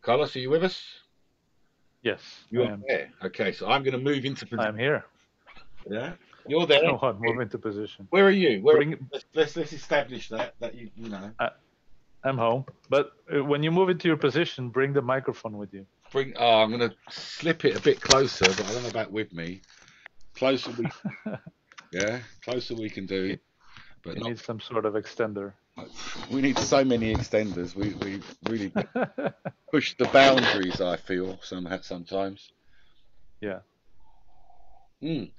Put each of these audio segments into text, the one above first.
Carlos, are you with us? Yes, You I are am. there. Okay, so I'm going to move into position. I'm here. Yeah, you're there. What? Move into position. Where are you? Bring. Let's establish that you know. I'm home. But when you move into your position, bring the microphone with you. Bring. Oh, I'm going to slip it a bit closer, but I don't know about with me. Closer we, yeah, closer we can do, you, but you not. need some sort of extender. We need so many extenders. We really push the boundaries. I feel sometimes. Yeah, Mm.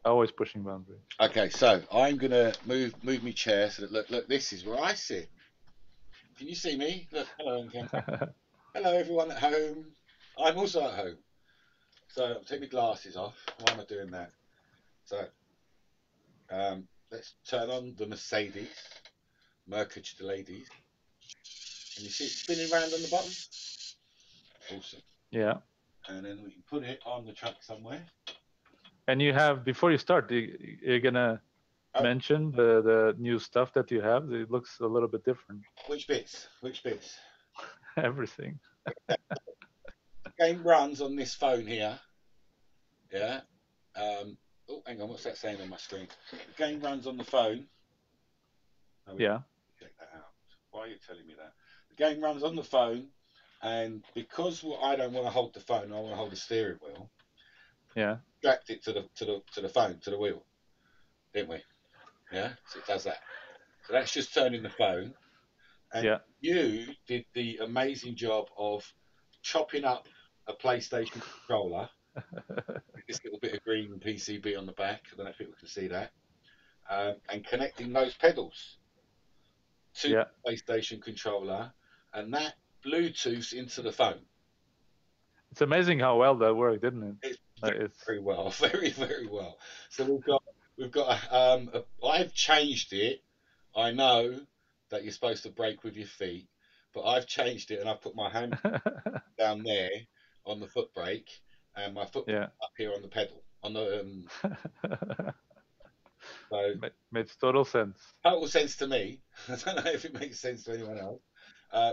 always pushing boundaries. Okay, so I'm gonna move my chair so that look. This is where I sit. Can you see me? Look, hello, hello everyone at home. I'm also at home. So I'll take my glasses off. Why am I doing that? So let's turn on the Mercedes, Mercury the ladies. And you see it spinning around on the bottom? Awesome. Yeah. And then we can put it on the track somewhere. And you have, before you start, you're gonna mention the new stuff that you have. It looks a little bit different. Which bits? Which bits? Everything. The game runs on this phone here. Yeah. Oh, hang on. What's that saying on my screen? The game runs on the phone. Oh, Yeah. check that out. Why are you telling me that? The game runs on the phone, and because I don't want to hold the phone, I want to hold the steering wheel. Yeah. Strapped it to the phone, to the wheel, didn't we? Yeah. So it does that. So that's just turning the phone. And Yeah. you did the amazing job of chopping up a PlayStation controller. This little bit of green PCB on the back. I don't know if people can see that. And connecting those pedals to Yeah. the PlayStation controller, and that Bluetooth into the phone. It's amazing how well that worked, didn't it? It's It's very well, very well. So we've got I've changed it. I know that you're supposed to brake with your feet, but I've changed it and I've put my hand down there on the foot brake and my foot yeah. up here on the pedal on the so Makes total sense. total sense to me. I don't know if it makes sense to anyone else.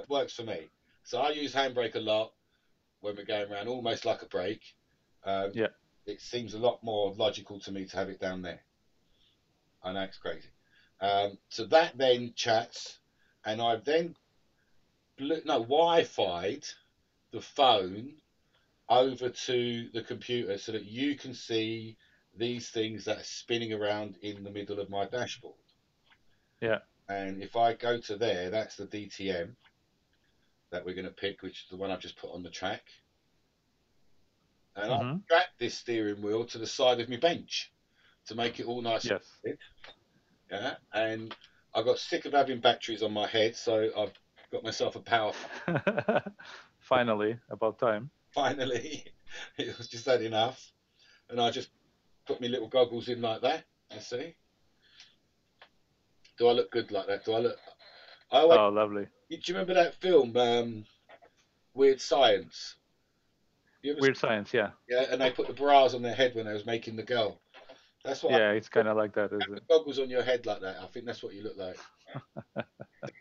Works for me. So I use handbrake a lot when we're going around, almost like a brake. Yeah. It seems a lot more logical to me to have it down there. I know it's crazy. So that then chats, and I've then Wi-Fi'd the phone over to the computer so that you can see these things that are spinning around in the middle of my dashboard. Yeah. And if I go to there, that's the DTM that we're going to pick, which is the one I've just put on the track. And I've strapped this steering wheel to the side of my bench to make it all nice. Yes. Yeah. And I got sick of having batteries on my head, so I've got myself a power. Finally, about time. Finally, it was just had enough. And I just put my little goggles in like that. You see? Do I look good like that? Do I look? Oh, lovely. Do you remember that film, Weird Science? Weird Science, yeah. Yeah, and they put the bras on their head when they was making the girl. That's what. Yeah, it's kind of like that, isn't it? Goggles on your head like that. I think that's what you look like.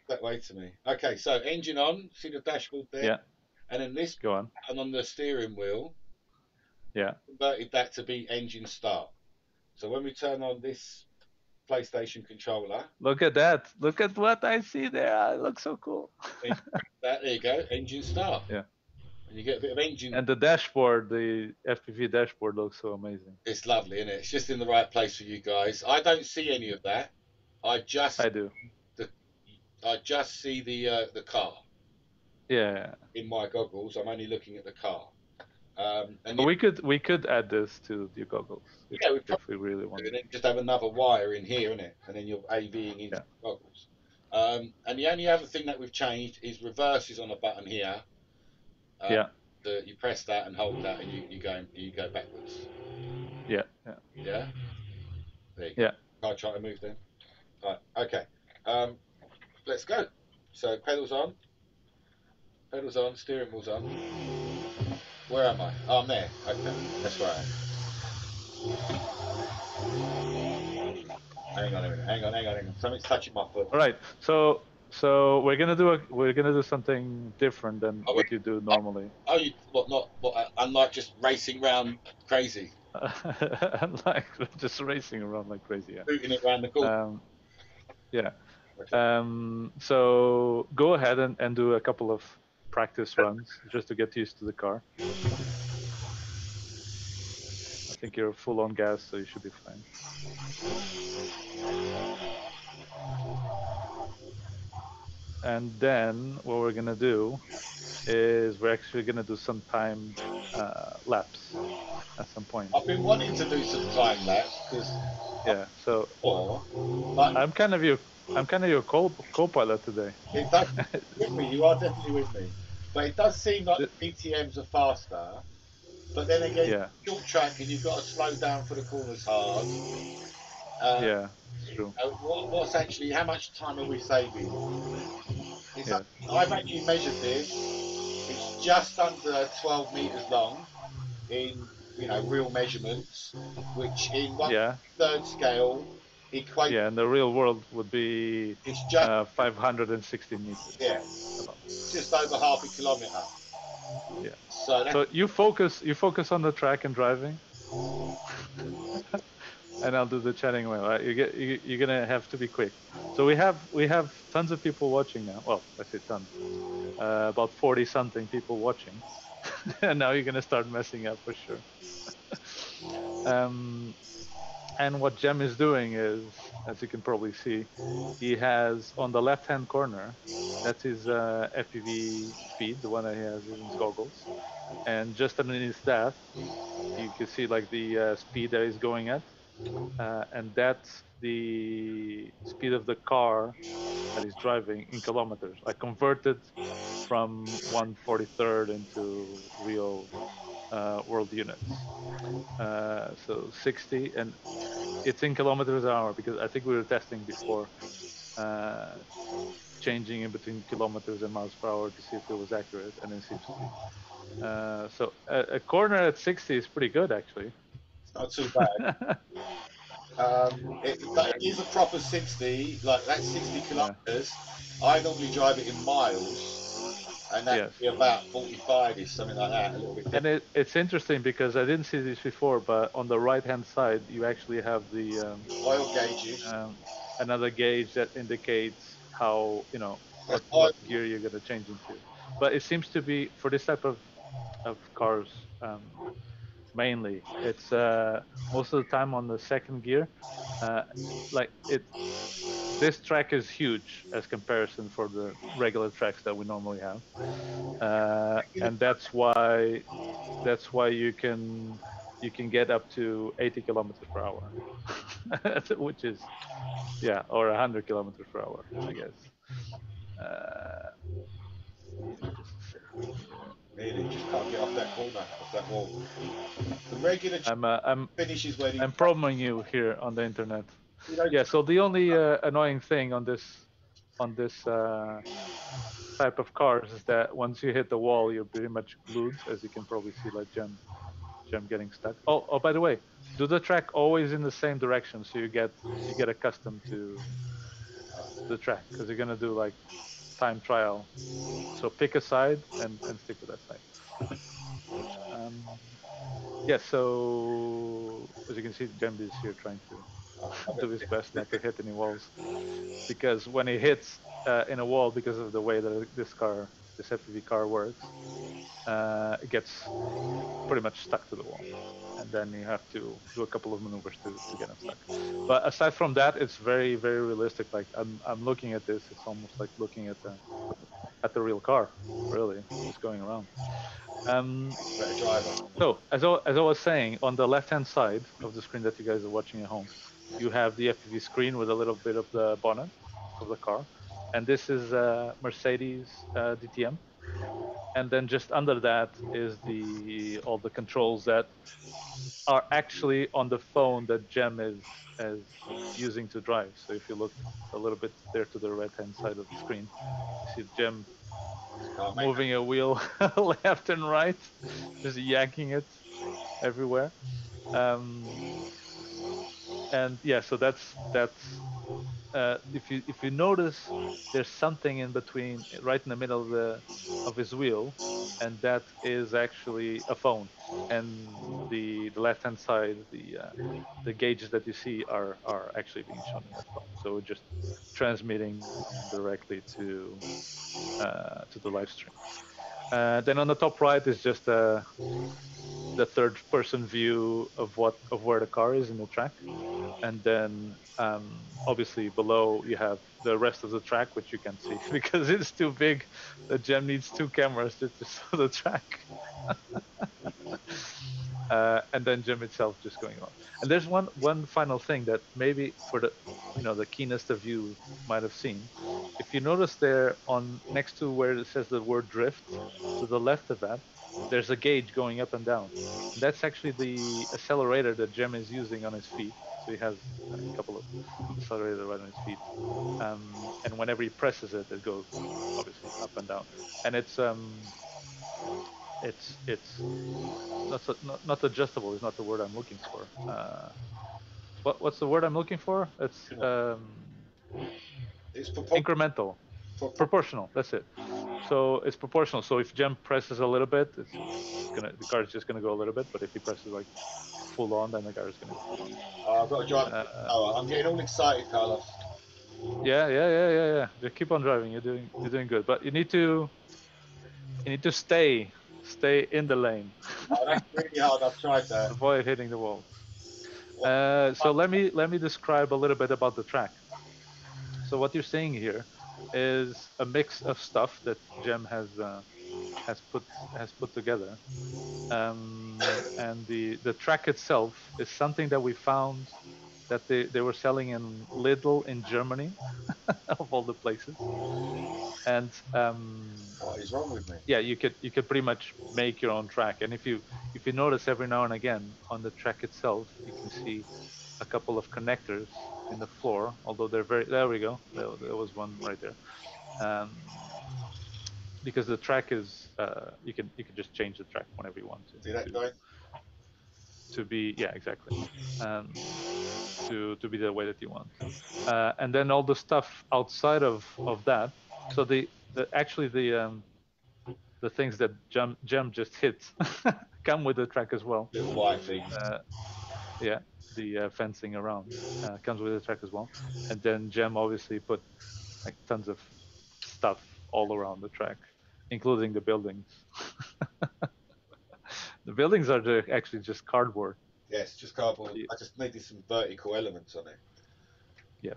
That way to me. Okay, so engine on. See the dashboard there. Yeah. And then this. Go on. And on the steering wheel. Yeah. Converted that to be engine start. So when we turn on this PlayStation controller. Look at that. Look at what I see there. It looks so cool. There you go. Engine start. Yeah. And you get a bit of engine. And the dashboard, the FPV dashboard looks so amazing. It's lovely, isn't it? It's just in the right place for you guys. I don't see any of that. I do. I just see the car. Yeah. In my goggles, I'm only looking at the car. And we could add this to the goggles if we really want. And then just have another wire in here, innit? And then you're AVing into the goggles. And the only other thing that we've changed is reverse is on a button here. You press that and hold that, and you go backwards. Yeah. Yeah. There you go. Yeah. I'll try to move then. Right. Okay. Let's go. So pedals on. Pedals on. Steering wheel's on. Where am I? Oh, I'm there. Okay. That's where I am. Hang on a minute. Hang on. Something's touching my foot. All right. So So we're gonna do something different than Oh, what you do normally. oh, you what? Not what? Unlike just racing round crazy, Like just racing around like crazy. Yeah. booting it around the corner. Yeah. Okay. So go ahead and do a couple of practice runs just to get used to the car. I think you're full on gas, so you should be fine. And then what we're gonna do is we're actually gonna do some timed laps at some point. I've been wanting to do some time lapse because Yeah. So like, I'm kind of your co-pilot today. it does with me. You are definitely with me, but it does seem like the PTMs are faster. But then again, Yeah. short track and you've got to slow down for the corners hard. Yeah. It's true. What's actually how much time are we saving? Yeah. I've actually measured this. It's just under 12 meters long in real measurements, which in Yeah. 1/3 scale equates. Yeah. And the real world would be It's just 560 meters. yeah, About. just over half a kilometer. Yeah. So that's So you focus on the track and driving, and I'll do the chatting away. Right? You're gonna have to be quick. So we have tons of people watching now. Well, I say tons, about 40 something people watching, and now you're gonna start messing up for sure. And what Jem is doing is, as you can probably see, he has on the left-hand corner, that's his FPV speed, the one that he has in his goggles, and just underneath that, you can see like the speed that he's going at, and that's the speed of the car that he's driving in kilometers. I converted from 1/43 into real world units. So 60, and it's in kilometers an hour because I think we were testing before, changing in between kilometers and miles per hour to see if it was accurate, and it seems to be. So a corner at 60 is pretty good, actually. not too bad. But it is a proper 60, like that's 60 Yeah. kilometers. I normally drive it in miles, and that'd Yes. be about 45-ish, something like that, a little bit And different. it's interesting because I didn't see this before, but on the right-hand side, you actually have the Oil gauges. another gauge that indicates how, That's oil. what gear you're going to change into. But it seems to be for this type of cars, mainly it's most of the time on the second gear. Like this track is huge as comparison for the regular tracks that we normally have, and that's why you can get up to 80 kilometers per hour, which is, yeah, or 100 kilometers per hour, I guess. Give me just a second here. Really, just can't get off that corner, off that wall. The regular I'm uh, I'm finishes where the I'm promoting you here on the internet. you know. Yeah. So the only annoying thing on this type of cars is that once you hit the wall, you're pretty much glued, as you can probably see, like Jem getting stuck. Oh, by the way, do the track always in the same direction so you get accustomed to the track, because you're gonna do like time trial. So pick a side and stick with that side. Yeah. So as you can see, Jem is here trying to do his best not to hit any walls, because when he hits in a wall, because of the way that this FPV car works, it gets pretty much stuck to the wall, and then you have to do a couple of maneuvers to get unstuck. But aside from that, it's very, very realistic. Like I'm looking at this, it's almost like looking at the real car, really, just going around. Better driver. So as I was saying, on the left-hand side of the screen that you guys are watching at home, you have the FPV screen with a little bit of the bonnet of the car, and this is Mercedes DTM. And then just under that is all the controls that are actually on the phone that Jem is using to drive. So if you look a little bit there to the right hand side of the screen, you see Jem Can't make moving a wheel left and right, just yanking it everywhere. And yeah, so that's if you notice, there's something in between, right in the middle of his wheel, and that is actually a phone. And the left hand side, the gauges that you see are actually being shown in that phone. So we're just transmitting directly to the live stream. Then on the top right is just the third person view of where the car is in the track. And then obviously below you have the rest of the track, which you can't see because it's too big. The gem needs two cameras to show the track. And then gem itself just going on. And there's one final thing that maybe for the keenest of you might have seen. If you notice there on next to where it says the word drift, to the left of that, there's a gauge going up and down. And that's actually the accelerator that Gem is using on his feet. So he has a couple of accelerators right on his feet. And whenever he presses it, it goes obviously up and down. And it's not adjustable is not the word I'm looking for. What's the word I'm looking for? It's It's incremental, proportional. That's it. So it's proportional. So if Gem presses a little bit, the car is just gonna go a little bit. But if he presses like full on, then the car is gonna go full on. I've got to drive. I'm getting all excited, Carlos. Yeah. Just keep on driving. You're doing good. But you need to stay in the lane. Oh, that's really hard. I've tried that. Avoid hitting the walls. What? So let me describe a little bit about the track. So what you're seeing here is a mix of stuff that Gem has put together, and the track itself is something that we found that they were selling in Lidl in Germany, of all the places, and What is wrong with me? yeah, you could pretty much make your own track. And if you notice, every now and again on the track itself, you can see a couple of connectors in the floor, although they're very, there we go, there was one right there. um, because the track is you can just change the track whenever you want See that guy? to be, yeah, exactly, um, to be the way that you want. And then all the stuff outside of that, so the actually the things that Gem just hit come with the track as well. Little white things. Yeah, the fencing around comes with the track as well. And then Gem obviously put like tons of stuff all around the track, including the buildings. The buildings are actually just cardboard. Yes, just cardboard. I just needed some vertical elements on it. Yes.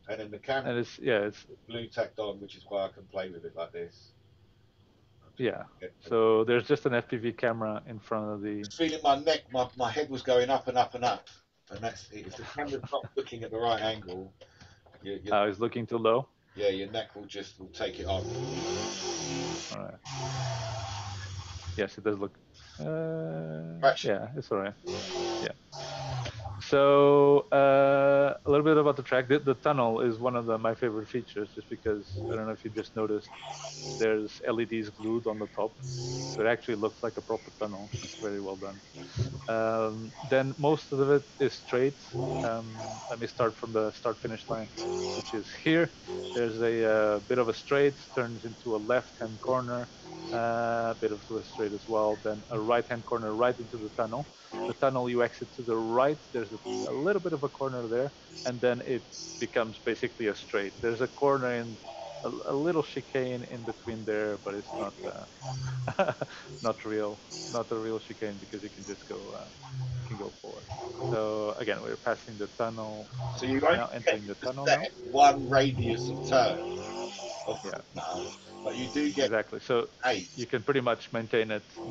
And then the camera And it's blue tacked on, which is why I can play with it like this. yeah. So there's just an FPV camera in front of the. Feeling my neck, my head was going up and up and up, and that's if the camera's not looking at the right angle. I was looking too low. Yeah, your neck will take it off. All right. Yes, it does look. Yeah, it's all right. Yeah. So a little bit about the track. The tunnel is one of my favorite features, just because I don't know if you just noticed, there's LEDs glued on the top, so it actually looks like a proper tunnel. It's very well done. Then most of it is straight. Let me start from the start-finish line, which is here. There's a bit of a straight, turns into a left-hand corner, a bit of a straight as well, then a right-hand corner right into the tunnel. The tunnel, you exit to the right, there's a little bit of a corner there, and then it becomes basically a straight. There's a corner in a little chicane in between there, but it's not not a real chicane, because you can just go forward. So again, we're passing the tunnel. So you Now entering the tunnel now. one radius of turn. Yeah. But you do get exactly. So 8. You can pretty much maintain it in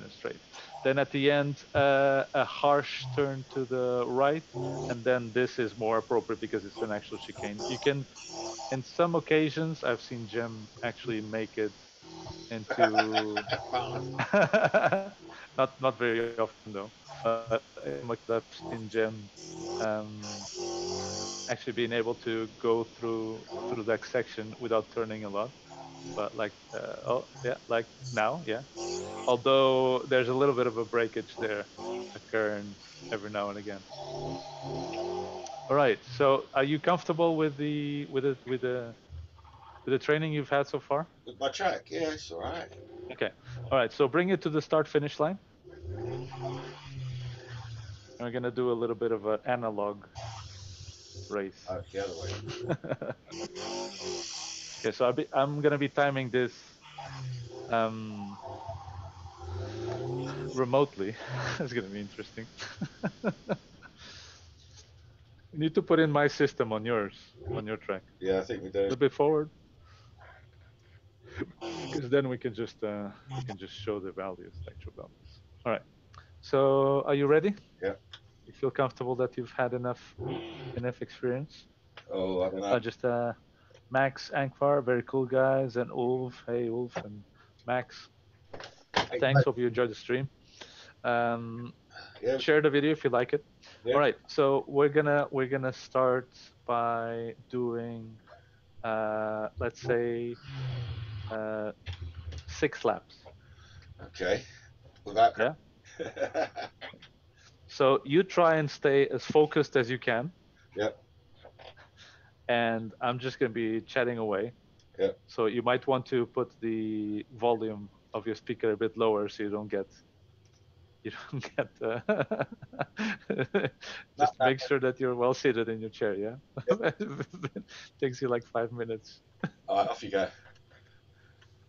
a straight. Then at the end, a harsh turn to the right, and then this is more appropriate because it's an actual chicane. You can, in some occasions, I've seen Gem actually make it into not very often though, but I've seen Gem actually being able to go through that section without turning a lot. But like like now, yeah. Although there's a little bit of a breakage there occurring every now and again. All right. So, are you comfortable with the training you've had so far? With my track, yeah, it's all right. Okay. All right. So bring it to the start finish line. We're gonna do a little bit of an analog race. Oh, the other way. Okay. So I'm gonna be timing this um, remotely. It's gonna be interesting. You need to put in my system on yours, on your track. Yeah, I think we A do. little bit forward, because then we can just show the values, the actual values. All right. So are you ready? Yeah. You feel comfortable that you've had enough experience? Oh, I don't know. Just Max, Ankvar, very cool guys, and Ulf. Hey, Ulf and Max. Hey, Thanks. Hope you enjoyed the stream. yeah, Share the video if you like it. yeah. All right. So we're gonna start by doing, let's say, 6 laps. Okay. Without. Yeah. So you try and stay as focused as you can, Yep. and I'm just gonna be chatting away. Yep. So you might want to put the volume of your speaker a bit lower so you don't get just No, make sure that you're well seated in your chair. Yeah. yep. Takes you like 5 minutes. All right, off you go.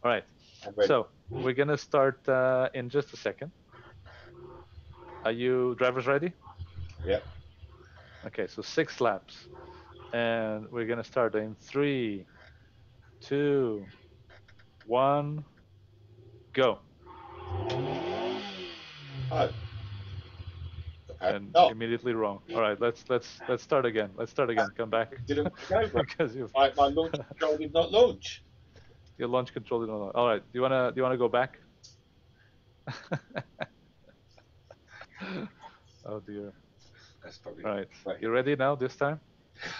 All right. I'm ready. So we're gonna start in just a second. Are you drivers ready? Yep. Okay, so 6 laps, and we're gonna start in 3, 2, 1, go. Oh. And Oh, immediately wrong. All right, let's start again. Let's start again. Come back. didn't go, bro. Because you've My launch control did not launch. your launch control didn't know. All right, do you wanna go back? Oh dear. That's probably All right, right. you ready now? This time?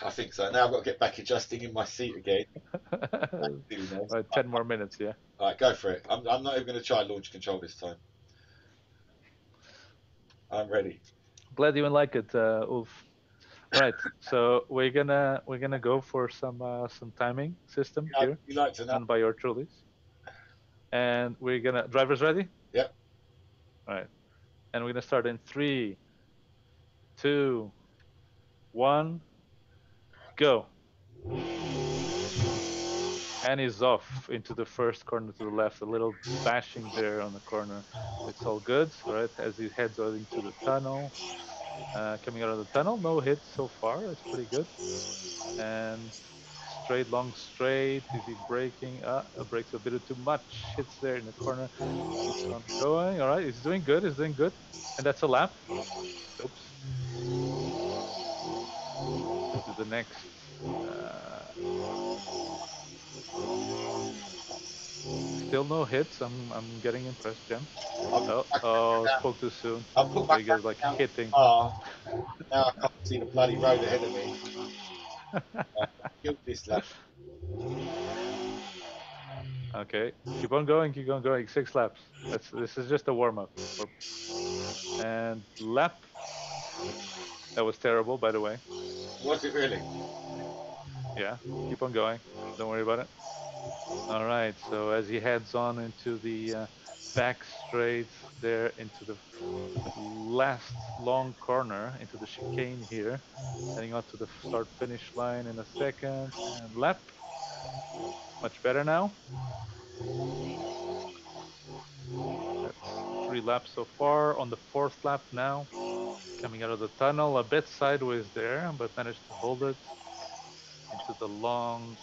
I think so. Now I've got to get back adjusting in my seat again. All All right, 10 more minutes. Yeah. right, go for it. I'm not even going to try launch control this time. I'm ready. Glad you like it, Ulf. All right, so we're gonna go for some timing system here, You like to know? done by your trulies, and we're gonna drivers ready. Yep. All right, and we're gonna start in 3, 2, 1, go. And he's off into the first corner to the left, a little bashing there on the corner. It's all good, all right, as he heads out into the tunnel. Coming out of the tunnel, no hits so far, that's pretty good. And straight, long straight, is he braking? Brakes a bit too much, hits there in the corner, keeps on going, all right, he's doing good, And that's a lap. Oops. To the next. Still no hits. I'm getting impressed, Jem. Spoke too soon. I'll put So my he gets like down hitting. now I can't see the bloody road ahead of me. Killed this lap. Okay, keep on going, 6 laps. This is just a warm up. And lap. That was terrible, by the way. Was it really? Yeah, keep on going. Don't worry about it. All right, so as he heads on into the back straight there into the last long corner, into the chicane here, heading out to the start finish line in a second, and lap. Much better now. That's 3 laps so far. On the 4th lap now, coming out of the tunnel, a bit sideways there, but managed to hold it into the long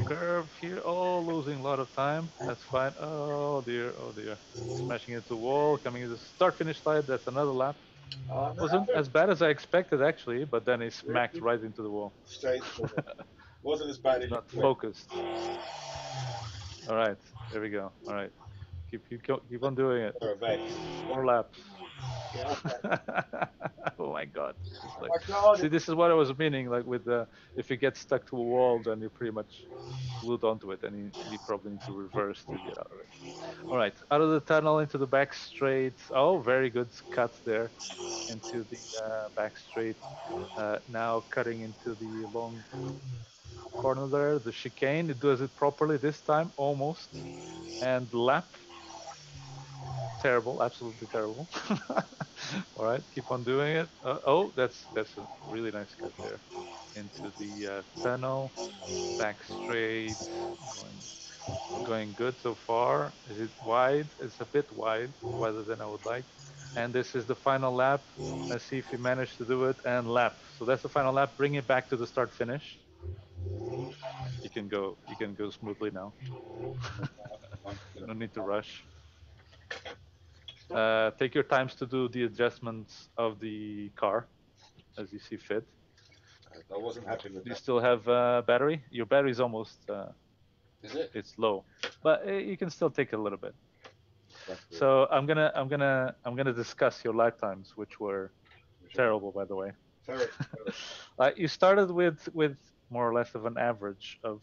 curve here. Oh, losing a lot of time. That's fine. Oh dear, oh dear. Smashing into the wall, coming into the start finish line. That's another lap. Oh, no. Wasn't as bad as I expected actually, but then he smacked Really? right into the wall. Straight forward. Wasn't as bad as Not you went. focused. All right, there we go. All right, keep on doing it. Or a vex. 4 laps. Yeah, okay. Oh my god! It's Oh like, my God. see, this is what I was meaning. Like with the, if you get stuck to a wall, then you're pretty much glued onto it, and you probably need to reverse to get out of it. All right, out of the tunnel into the back straight. Oh, very good cut there into the back straight. Now cutting into the long corner there, the chicane. It does it properly this time, almost. And lap. Terrible, absolutely terrible. All right, keep on doing it. Oh, that's a really nice cut there into the tunnel. Back straight, going good so far. Is it wide? It's a bit wide, wider than I would like. And this is the final lap. Let's see if you manage to do it and lap. So that's the final lap. Bring it back to the start finish. You can go. You can go smoothly now. No need to rush. Take your times to do the adjustments of the car as you see fit. I wasn't happy with Do you that. still have battery? Your battery's almost Is it? it's low, but you can still take a little bit. That's good. So I'm gonna discuss your lifetimes, which were terrible, by the way. Terrible. You started with more or less of an average of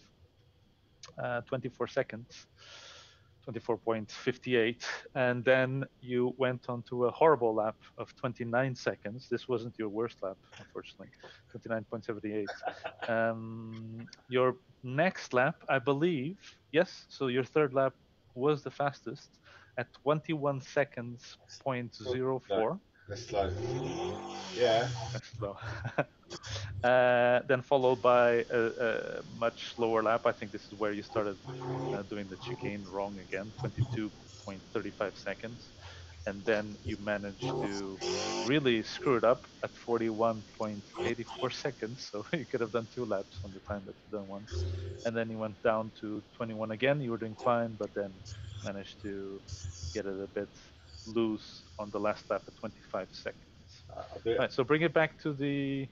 24 seconds, 24.58, and then you went on to a horrible lap of 29 seconds. This wasn't your worst lap, unfortunately, 29.78. Your next lap, I believe, yes, so your third lap was the fastest at 21 seconds point zero four. That's slow. Yeah. That's slow. Then followed by a much slower lap. I think this is where you started doing the chicane wrong again, 22.35 seconds. And then you managed to really screw it up at 41.84 seconds. So you could have done two laps on the time that you've done one. And then you went down to 21 again. You were doing fine, but then managed to get it a bit loose on the last lap at 25 seconds. A bit. All right, so bring it back to the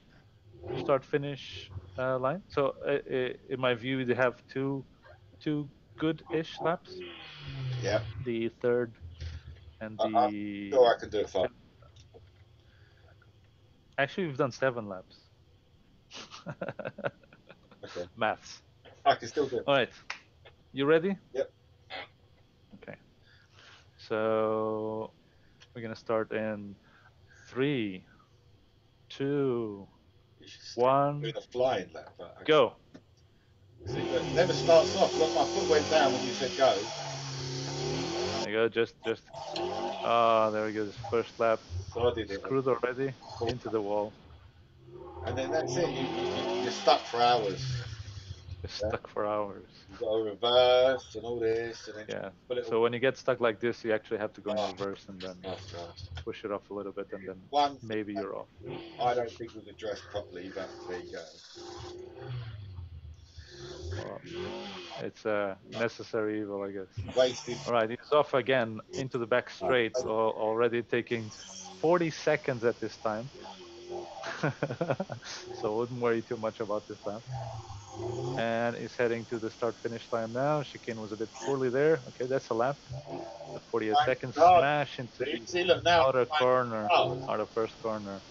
start finish line. So in my view, they have two good-ish laps. Yeah. The third and I'm the sure I can do it fine. actually we've done 7 laps. Okay. Maths. I can still do it. All right, you ready? Yep. Okay. So we're gonna start in 3, 2, You should start 1, doing a flying lap. But okay. go. See, but it never starts off. Look, my foot went down when you said go. There you go. Just. Ah, there we go. This first lap. So I did it. Screwed already into the wall. And then that's it. You're stuck for hours. You're Yeah. stuck for hours. You've got to reverse and all this, and then Yeah. pull it all. So when you get stuck like this, you actually have to go in Oh, reverse and then oh God. push it off a little bit, and then One thing maybe you're off. I don't think was addressed properly, but there you go. Well, it's a necessary evil, I guess. Wasted. All right, he's off again into the back straight, already taking 40 seconds at this time. So I wouldn't worry too much about this lap. And he's heading to the start-finish line now. Chicane was a bit poorly there. Okay, that's a lap. At 48 seconds, God. smash into the See, look now. outer corner, Oh, outer first corner.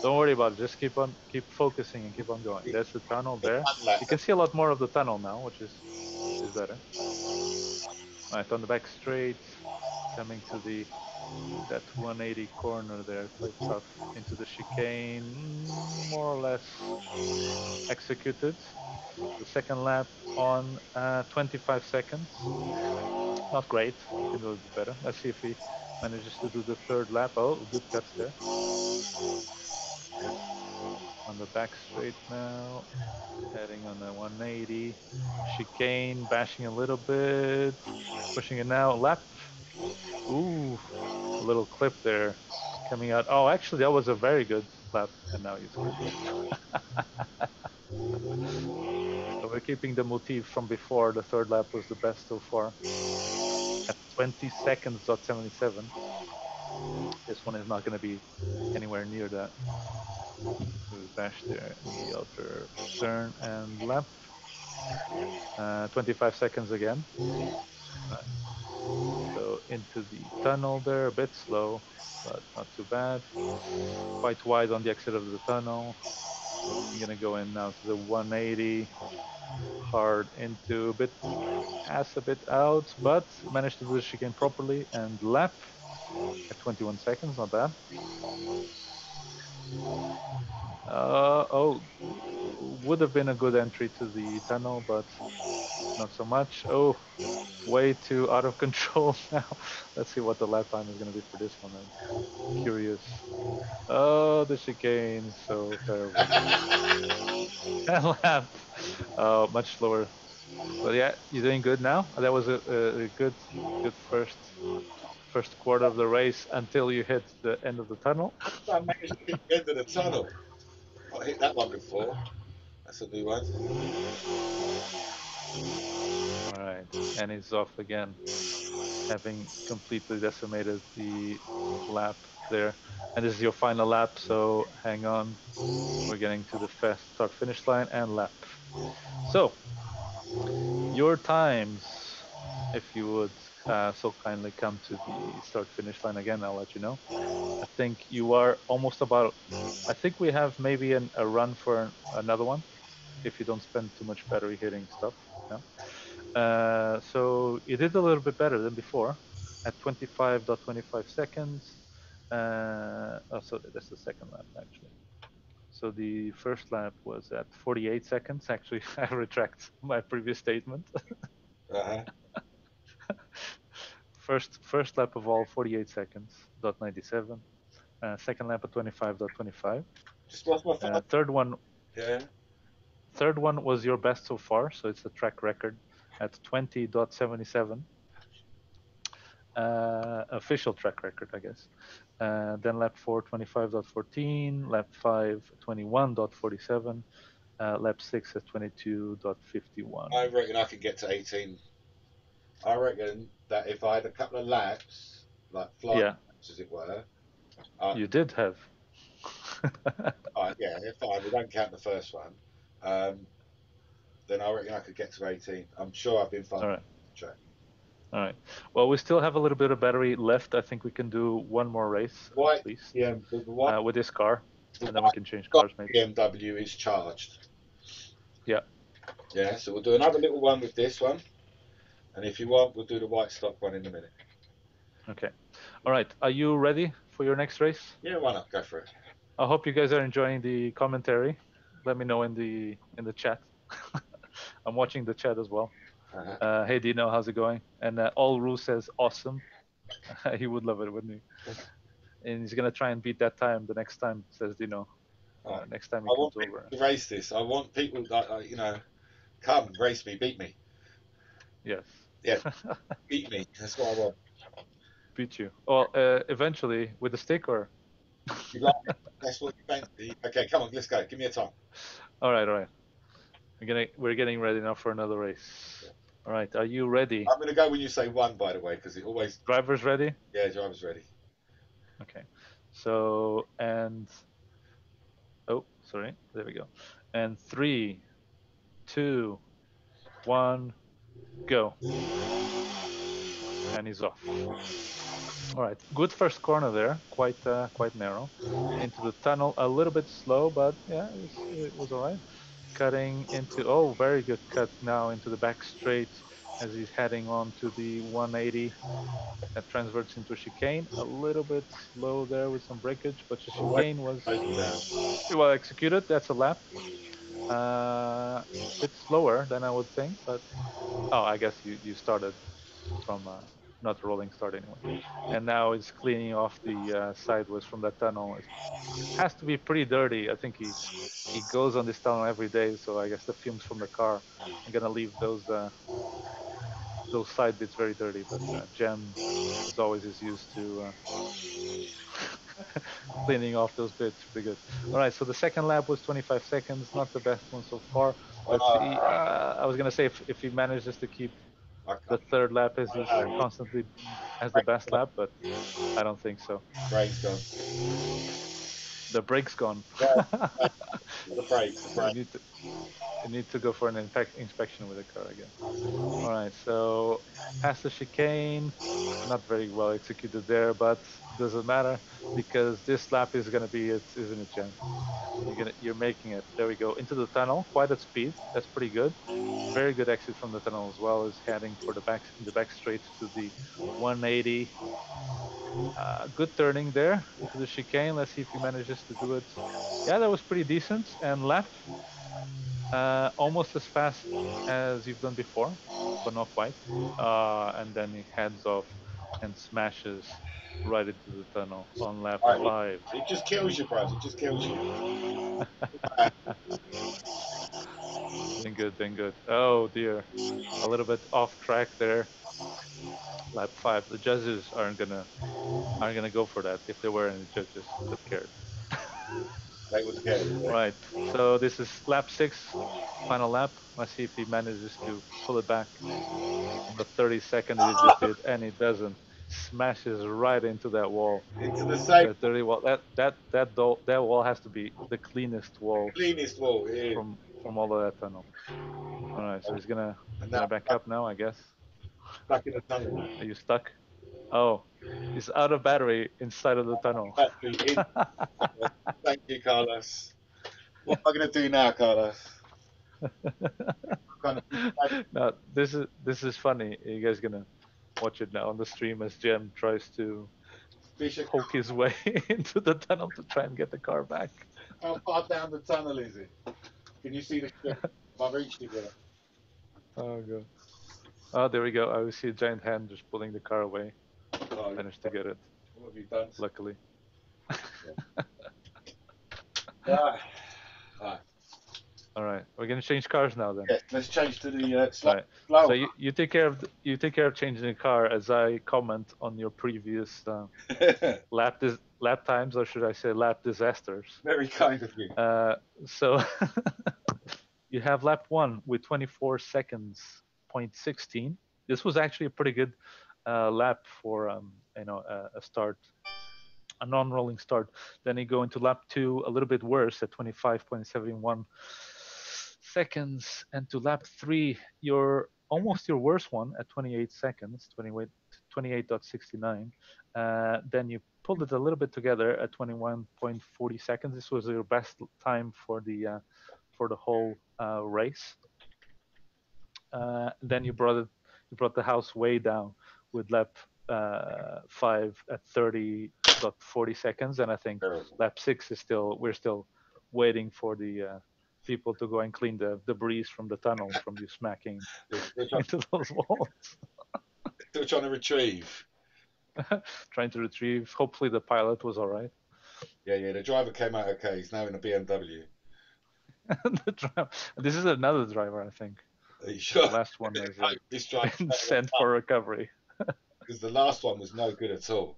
Don't worry about it. Just keep focusing and keep on going. There's the tunnel there. one lap. You can see a lot more of the tunnel now, which is better. All right, on the back straight, coming to that 180 corner there, quite tough. Into the chicane, more or less executed. The second lap on 25 seconds. Not great. Can do a bit better. Let's see if he manages to do the third lap. Oh, good cuts there. On the back straight now. Heading on the 180. Chicane, bashing a little bit. Pushing it now. Lap. Ooh, a little clip there coming out. Oh, actually, that was a very good lap. And now you screwed it up. So we're keeping the motif from before. The third lap was the best so far. At 20 seconds, 77. This one is not going to be anywhere near that. We bash there in the outer turn and lap. 25 seconds again. Right. So into the tunnel there, a bit slow, but not too bad. Quite wide on the exit of the tunnel. I'm gonna go in now to the 180, hard into a bit, pass a bit out, but managed to do the chicane properly and lap at 21 seconds, not bad. Oh, would have been a good entry to the tunnel, but not so much. Oh, way too out of control now. Let's see what the lap time is going to be for this one. I'm curious. Oh, the chicane, so terrible. And lap, much slower. But yeah, you're doing good now. That was a good first quarter of the race until you hit the end of the tunnel. I managed to hit the end of the tunnel. I hit that one before. That's a new one. All right, and he's off again, having completely decimated the lap there. And this is your final lap, so hang on. We're getting to the fast start finish line and lap. So, your times, if you would so kindly come to the start finish line again, I'll let you know. I think you are almost about, I think we have maybe a run for another one if you don't spend too much battery hitting stuff. Yeah. So you did a little bit better than before at 25.25 seconds. Oh, so that's the second lap actually. So the first lap was at 48 seconds. Actually, I retract my previous statement. Uh-huh. First lap of all 48 seconds, .97. Second lap at 25.25. Just lost my phone. Third one, Yeah. third one was your best so far, so it's a track record at 20.77. Official track record, I guess. Then lap 4, 25.14. Lap 5, 21.47. Lap 6 at 22.51. I reckon I could get to 18. I reckon that if I had a couple of laps, like flying Yeah, laps, as it were, you did have. yeah, fine, we don't count the first one, um, then I reckon I could get to 18. I'm sure I've been fun All right. track. All right. Well, we still have a little bit of battery left. I think we can do one more race White, at least the with this car, and then we white can change cars maybe. BMW is charged. Yeah. Yeah, so we'll do another little one with this one, and if you want, we'll do the white stock one in a minute. Okay. All right. Are you ready for your next race? Yeah, why not? Go for it. I hope you guys are enjoying the commentary. Let me know in the chat. I'm watching the chat as well. Uh-huh. Hey Dino, how's it going? And All Rule says awesome. He would love it, wouldn't he? And he's gonna try and beat that time the next time, says Dino. Right. Next time he I want comes people over. to race this. I want people that, come race me, beat me. Yes. Yeah, beat me. That's what I want. Beat you. Well, eventually with the stick or. You like it? That's what you fancy. Okay, come on, let's go. Give me a time. All right, all right. We're getting ready now for another race. Yeah. All right, are you ready? I'm going to go when you say one, by the way, because it always. Drivers ready? Yeah, driver's ready. Okay. So and oh, sorry. There we go. And 3, 2, 1, go. And he's off. All right, good first corner there, quite narrow. Into the tunnel, a little bit slow, but yeah, it was all right. Cutting into, oh, very good cut now into the back straight as he's heading on to the 180 that transverts into a chicane. A little bit slow there with some breakage, but the Oh, wait, chicane was closing down. pretty well executed. That's a lap. Bit slower than I would think, but oh, I guess you started from not a rolling start anyway. And now it's cleaning off the sideways from that tunnel. It has to be pretty dirty. I think he goes on this tunnel every day, so I guess the fumes from the car are gonna leave those side bits very dirty. But Jem, as always, is used to cleaning off those bits pretty good. All right, so the second lap was 25 seconds, not the best one so far. Let's see. I was gonna say if he manages to keep I the can't. third lap as he's constantly as the best lap, but I don't think so. Brain's gone. The brake's gone. Right, the brakes, the You brakes. need to, You need to go for an inspection with the car again. All right, so past the chicane, not very well executed there, but doesn't matter because this lap is gonna be it, isn't it, Jen? You're making it. There we go into the tunnel, quite at speed. That's pretty good. Very good exit from the tunnel as well as heading for the back straight to the 180. Good turning there into the chicane. Let's see if he manages to do it. Yeah, that was pretty decent. And lap, almost as fast as you've done before, but not quite. And then he heads off and smashes right into the tunnel on lap Right, 5. it just kills you, bro. It just kills you. Doing good, doing good. Oh dear, a little bit off track there. Lap 5. The judges aren't gonna go for that. If there were any judges that cared. They would care. Yeah. Right. So this is lap 6, final lap. Let's see if he manages to pull it back on the 32nd he just did, and he doesn't. Smashes right into that wall. Into the same That dirty wall. That wall has to be the cleanest wall cleanest wall. Yeah. from all of that tunnel. All right. So he's gonna And now back up now, I guess. stuck in the tunnel. Are you stuck? Oh, he's out of battery inside of the tunnel. Battery in. Thank you, Carlos. What am I going to do now, Carlos? Kind of, No, this is funny. You guys gonna watch it now on the stream as Jem tries to poke his way into the tunnel to try and get the car back. how far down the tunnel is it? Can you see the ship? Have I reached it yet? Oh god. Oh, there we go. I see a giant hand just pulling the car away. Oh, Managed to get it, what have you done? luckily. Right. Right. All right, we're gonna change cars now then. Yeah, let's change to the Right. slow. So you take care of changing the car as I comment on your previous lap times, or should I say lap disasters. Very kind of you. So you have lap 1 with 24 seconds, 0.16. This was actually a pretty good lap for a start, a non-rolling start. Then you go into lap 2, a little bit worse at 25.71 seconds, and to lap 3, almost your worst one at 28 seconds, 28.69. Then you pulled it a little bit together at 21.40 seconds. This was your best time for the whole race. Then you brought the house way down with lap 5 at 30.40 seconds, and I think lap 6 is we're still waiting for the people to go and clean the debris from the tunnel from you smacking into those walls. Still trying to retrieve. Trying to retrieve. Hopefully the pilot was all right. Yeah. The driver came out okay. He's now in a BMW. This is another driver, I think. Are you sure? The last one is been sent for recovery. Because the last one was no good at all.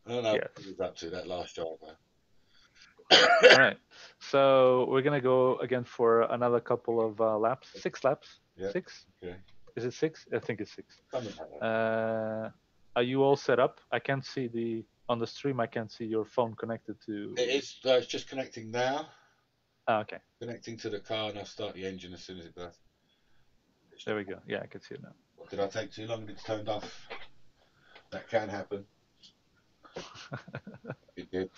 I don't know what he was up to, that last driver. All right. So we're going to go again for another couple of laps. 6 laps. Yeah. 6? Okay. Is it 6? I think it's 6. Something like that. Are you all set up? I can't see on the stream, I can't see your phone connected to... It's just connecting now. Okay. Connecting to the car, and I'll start the engine as soon as it does. There we go. Yeah, I can see it now. Did I take too long and it's turned off? That can happen. It did.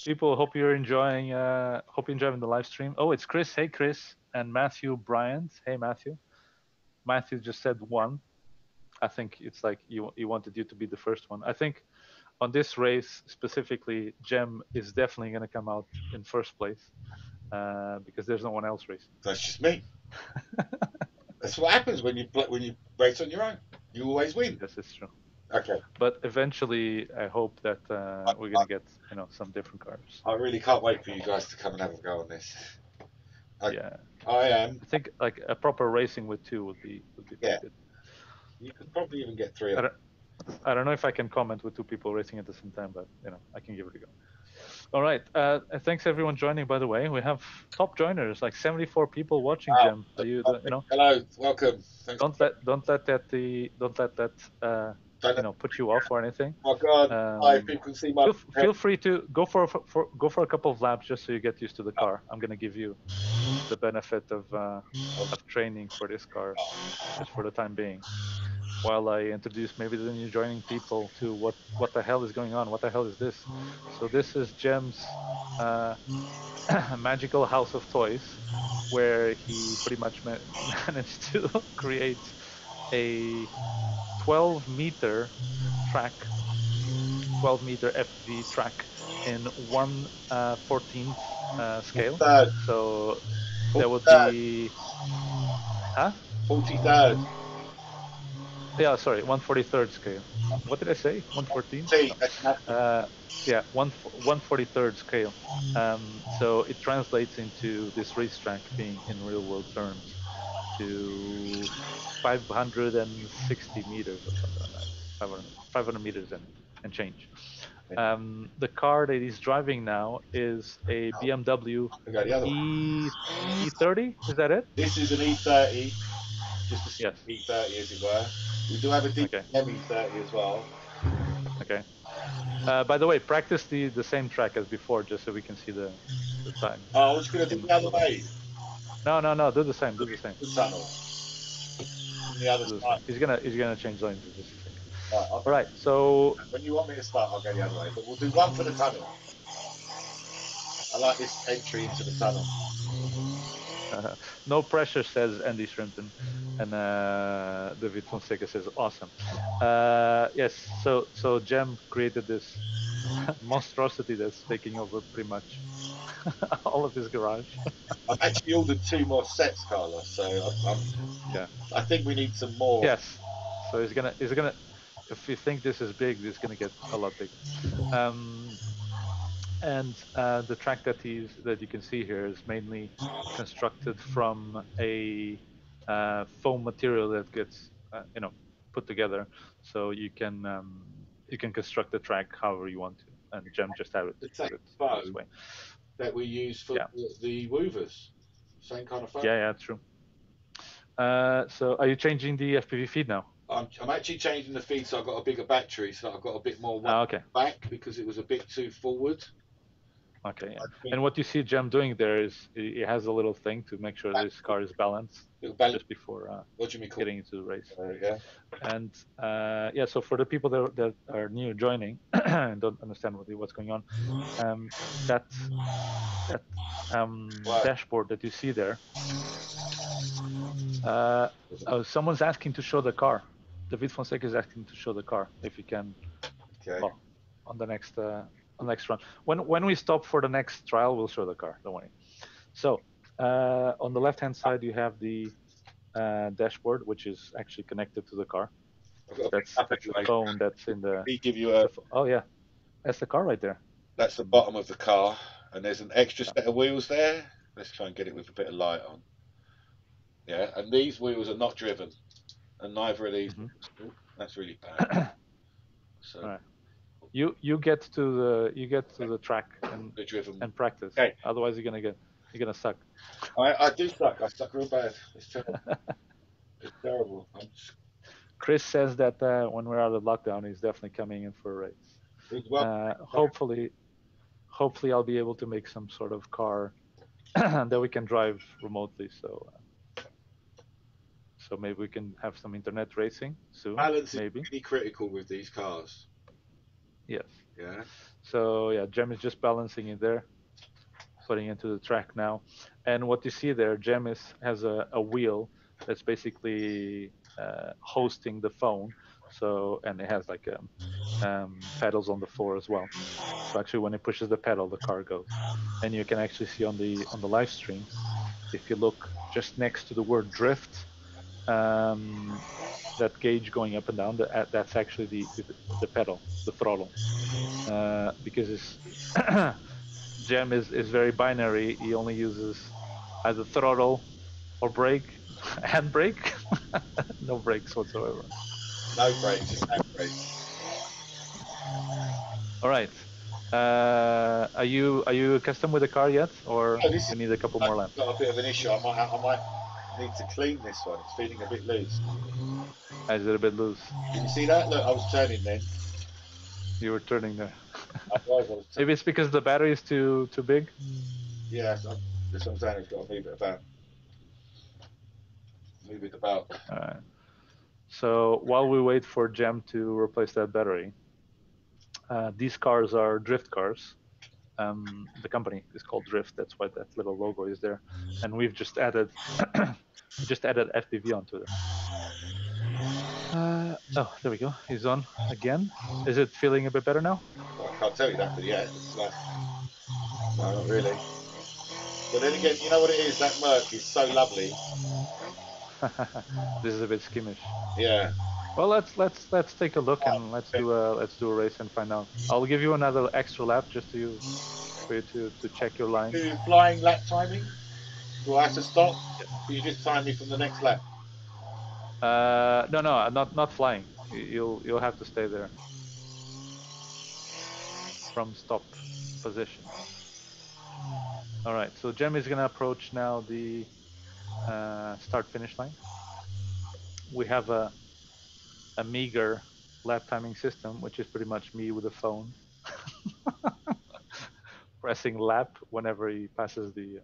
People, hope you're enjoying the live stream. Oh, it's Chris. Hey, Chris. And Matthew Bryant. Hey, Matthew. Matthew just said 1. I think it's like he wanted you to be the first one. I think on this race specifically, Jem is definitely going to come out in first place because there's no one else racing. That's just me. That's what happens when you race on your own. You always win. Yes, it's true. Okay. But eventually, I hope that we're going to get some different cars. I really can't wait for you guys to come and have a go on this. Yeah. I am. I think like a proper racing with 2 would be good. You could probably even get 3 of them. I don't know if I can comment with 2 people racing at the same time, but I can give it a go. All right. Thanks everyone joining. By the way, we have top joiners, like 74 people watching. Jem, are you? Hello, welcome. Thanks. Don't let that put you off or anything. Oh God! People can see my. Feel free to go for a couple of laps just so you get used to the car. I'm gonna give you the benefit of training for this car just for the time being, while I introduce maybe the new joining people to what the hell is going on. What the hell is this? So this is Jem's magical house of toys, where he pretty much managed to create a 12-meter track, 12-meter FPV track in 1/14th scale. So there would be, 43rd. Yeah, sorry, 1/43rd scale. What did I say? 1/14? Yeah, 1/43rd scale. So it translates into this racetrack being in real world terms to 560 meters or something like that. 500 meters and change. The car that he's driving now is a BMW E30. Is that it? This is an E30. Just a Yes. E30 as it were. We do have a E30 as well. Okay. By the way, practice the same track as before, just so we can see the time. Oh, I was going to do the other way. No. Do the same. Do the same. The tunnel. From the other side. He's gonna change lanes in just a second. Right, all right. So when you want me to start, I'll go the other way. But we'll do one for the tunnel. I like this entry into the tunnel. No pressure, says Andy Shrimpton, and David Fonseca says awesome. Yes. So Jem created this monstrosity that's taking over pretty much all of his garage. I've actually ordered 2 more sets, Carlos. So I think we need some more. Yes. So he's gonna. If you think this is big, this is gonna get a lot bigger. And the track that you can see here is mainly constructed from a foam material that gets put together, so you can construct the track however you want to. And Jem just had it this way. That we use for the woovers. Same kind of foam. Yeah, true. So are you changing the FPV feed now? I'm actually changing the feed, so I've got a bigger battery, so I've got a bit more back because it was a bit too forward. Okay, yeah. And what you see Jem doing there is he has a little thing to make sure this car is balanced just before getting into the race. And so for the people that are new joining and don't understand what's going on, that dashboard that you see there, someone's asking to show the car. David Fonseca is asking to show the car if you can. Okay. Well, on the next run. When we stop for the next trial, we'll show the car. Don't worry. So on the left-hand side, you have the dashboard, which is actually connected to the car. That's the phone that's in the. We give you a. Oh yeah, that's the car right there. That's the bottom of the car, and there's an extra set of wheels there. Let's try and get it with a bit of light on. Yeah, and these wheels are not driven, and neither are these. Ooh, that's really bad. So. All right. You get to the track and practice. Okay. Otherwise, you're gonna suck. I do suck. I suck real bad. It's terrible. It's terrible. Chris says that when we're out of lockdown, he's definitely coming in for a race. Hopefully, I'll be able to make some sort of car that we can drive remotely. So maybe we can have some internet racing soon. Balance maybe. is really critical with these cars. Yes. Yeah. So yeah, Jem is just balancing it there, putting into the track now. And what you see there, Jem has a wheel that's basically hosting the phone. So, and it has like pedals on the floor as well. So actually, when it pushes the pedal, the car goes. And you can actually see on the live stream, if you look just next to the word drift, that gauge going up and down, that's actually the pedal, the throttle, because Jem is very binary. He only uses either throttle or brake, hand brake. No brakes whatsoever. No brakes, just hand brakes. All right. Are you accustomed with the car yet, or you need a couple more laps? Got a bit of an issue. I might need to clean this one. It's feeling a bit loose. Is it a bit loose? Can you see that? Look, I was turning then. You were turning there. I was Maybe it's because the battery is too big. yeah, that's what I'm saying. I've got to move it about. Move it about. All right. So while we wait for Jem to replace that battery, these cars are drift cars. The company is called Drift. That's why that little logo is there. And we've just added FPV onto it. Oh, there we go. He's on again. Is it feeling a bit better now? Well, I can't tell you that, but yeah, it's like no, not really. But then again, you know what it is? That Merc is so lovely. This is a bit skimmish. Yeah. Well, let's take a look and let's do a race and find out. I'll give you another extra lap just for you to check your line. Do flying lap timing? Do I have to stop? Can you just time me from the next lap? No, not flying. You'll have to stay there from stop position. All right. So Jem is gonna approach now the start-finish line. We have a meager lap timing system, which is pretty much me with a phone pressing lap whenever he passes the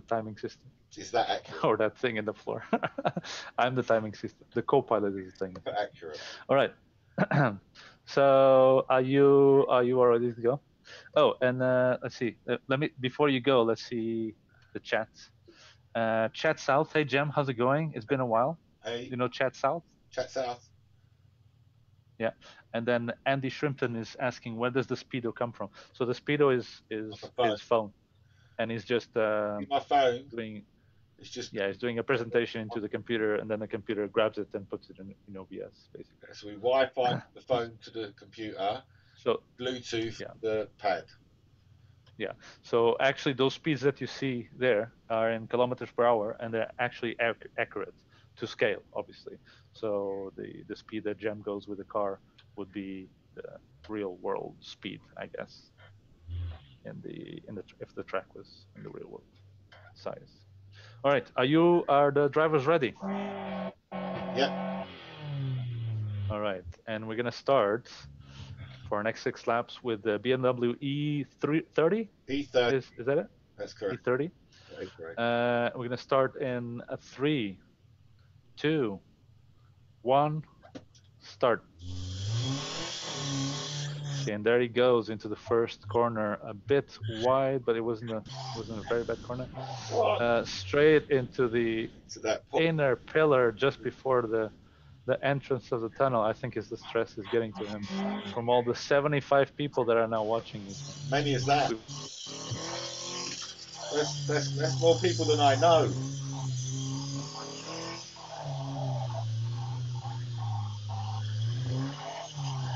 timing system. Is that accurate? Or that thing in the floor. I'm the timing system. The co-pilot is the thing. Accurate. All right. So are you all ready to go? Oh, and let's see. Let me before you go. Let's see the chats. Chat South. Hey Jem, how's it going? It's been a while. Hey. You know Chat South? Chat South. Yeah. And then Andy Shrimpton is asking, where does the Speedo come from? So the Speedo is his phone, and he's just my phone doing. It's just he's doing a presentation into the computer, and then the computer grabs it and puts it in OBS, basically. So we Wi-Fi the phone to the computer. So Bluetooth the pad. Yeah. So actually, those speeds that you see there are in kilometers per hour, and they're actually accurate to scale, obviously. So the speed that Jem goes with the car would be the real world speed, I guess. If the track was in the real world size. All right. Are the drivers ready? Yep. All right. And we're gonna start for our next 6 laps with the BMW E30. E30. Is that it? That's correct. E30. That is correct. We're gonna start in a 3, 2, 1, start. Okay, and there he goes into the first corner, a bit wide, but it wasn't a very bad corner. Straight into the inner pillar just before the entrance of the tunnel. I think the stress is getting to him from all the 75 people that are now watching it. Many as that. That's more people than I know.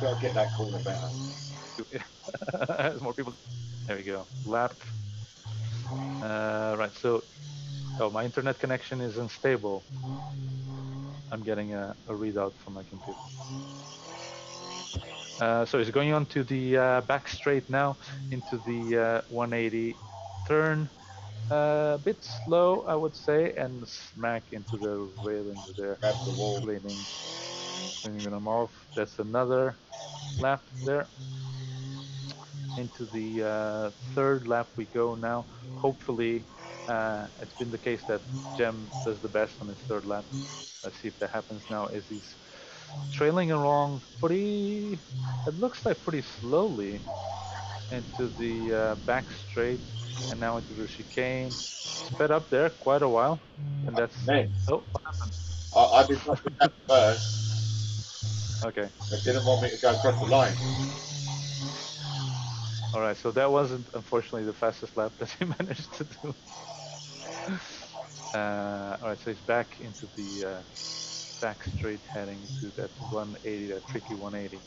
Gotta get that corner better. There's more people. There we go. Lap. Right. So, my internet connection is unstable. I'm getting a readout from my computer. So he's going on to the back straight now into the 180 turn. A bit slow, I would say, and smack into the railings there. Grab the wall. Cleaning them off. That's another lap there. Into the 3rd lap we go now. Hopefully, it's been the case that Jem does the best on his 3rd lap. Let's see if that happens now as he's trailing along it looks like pretty slowly into the back straight and now into the chicane. Sped up there quite a while, and that's oh, what happened? I did not do that first. Okay. They didn't want me to go across the line. All right, so that wasn't unfortunately the fastest lap that he managed to do. All right, so he's back into the back straight, heading to that 180, that tricky 180.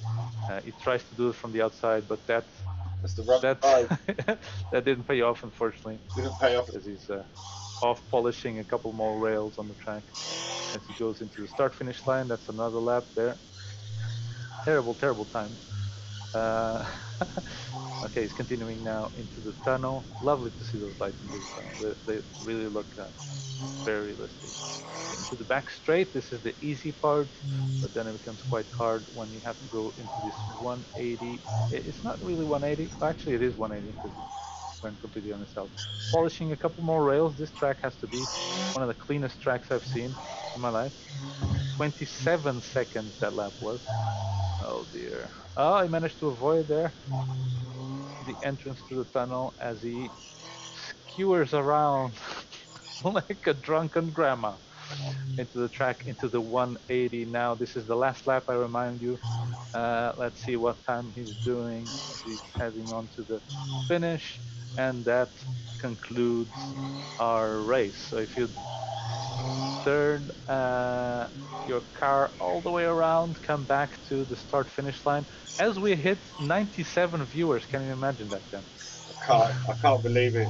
He tries to do it from the outside, but that didn't pay off, unfortunately. Didn't pay off because he's off polishing a couple more rails on the track as he goes into the start-finish line. That's another lap there. Terrible time. Okay, he's continuing now into the tunnel. Lovely to see those lights into the tunnel. They really look very realistic. Okay, into the back straight. This is the easy part, but then it becomes quite hard when you have to go into this 180. It's not really 180. Actually, it is 180 because it's turned completely on itself. Polishing a couple more rails. This track has to be one of the cleanest tracks I've seen in my life. 27 seconds that lap was. Oh dear. Oh, I managed to avoid there the entrance to the tunnel as he skewers around like a drunken grandma into the track, into the 180. Now, this is the last lap, I remind you. Let's see what time he's doing as he's heading on to the finish. And that concludes our race. So if you turn your car all the way around, come back to the start finish line. As we hit 97 viewers, can you imagine that, Jem? I can't believe it.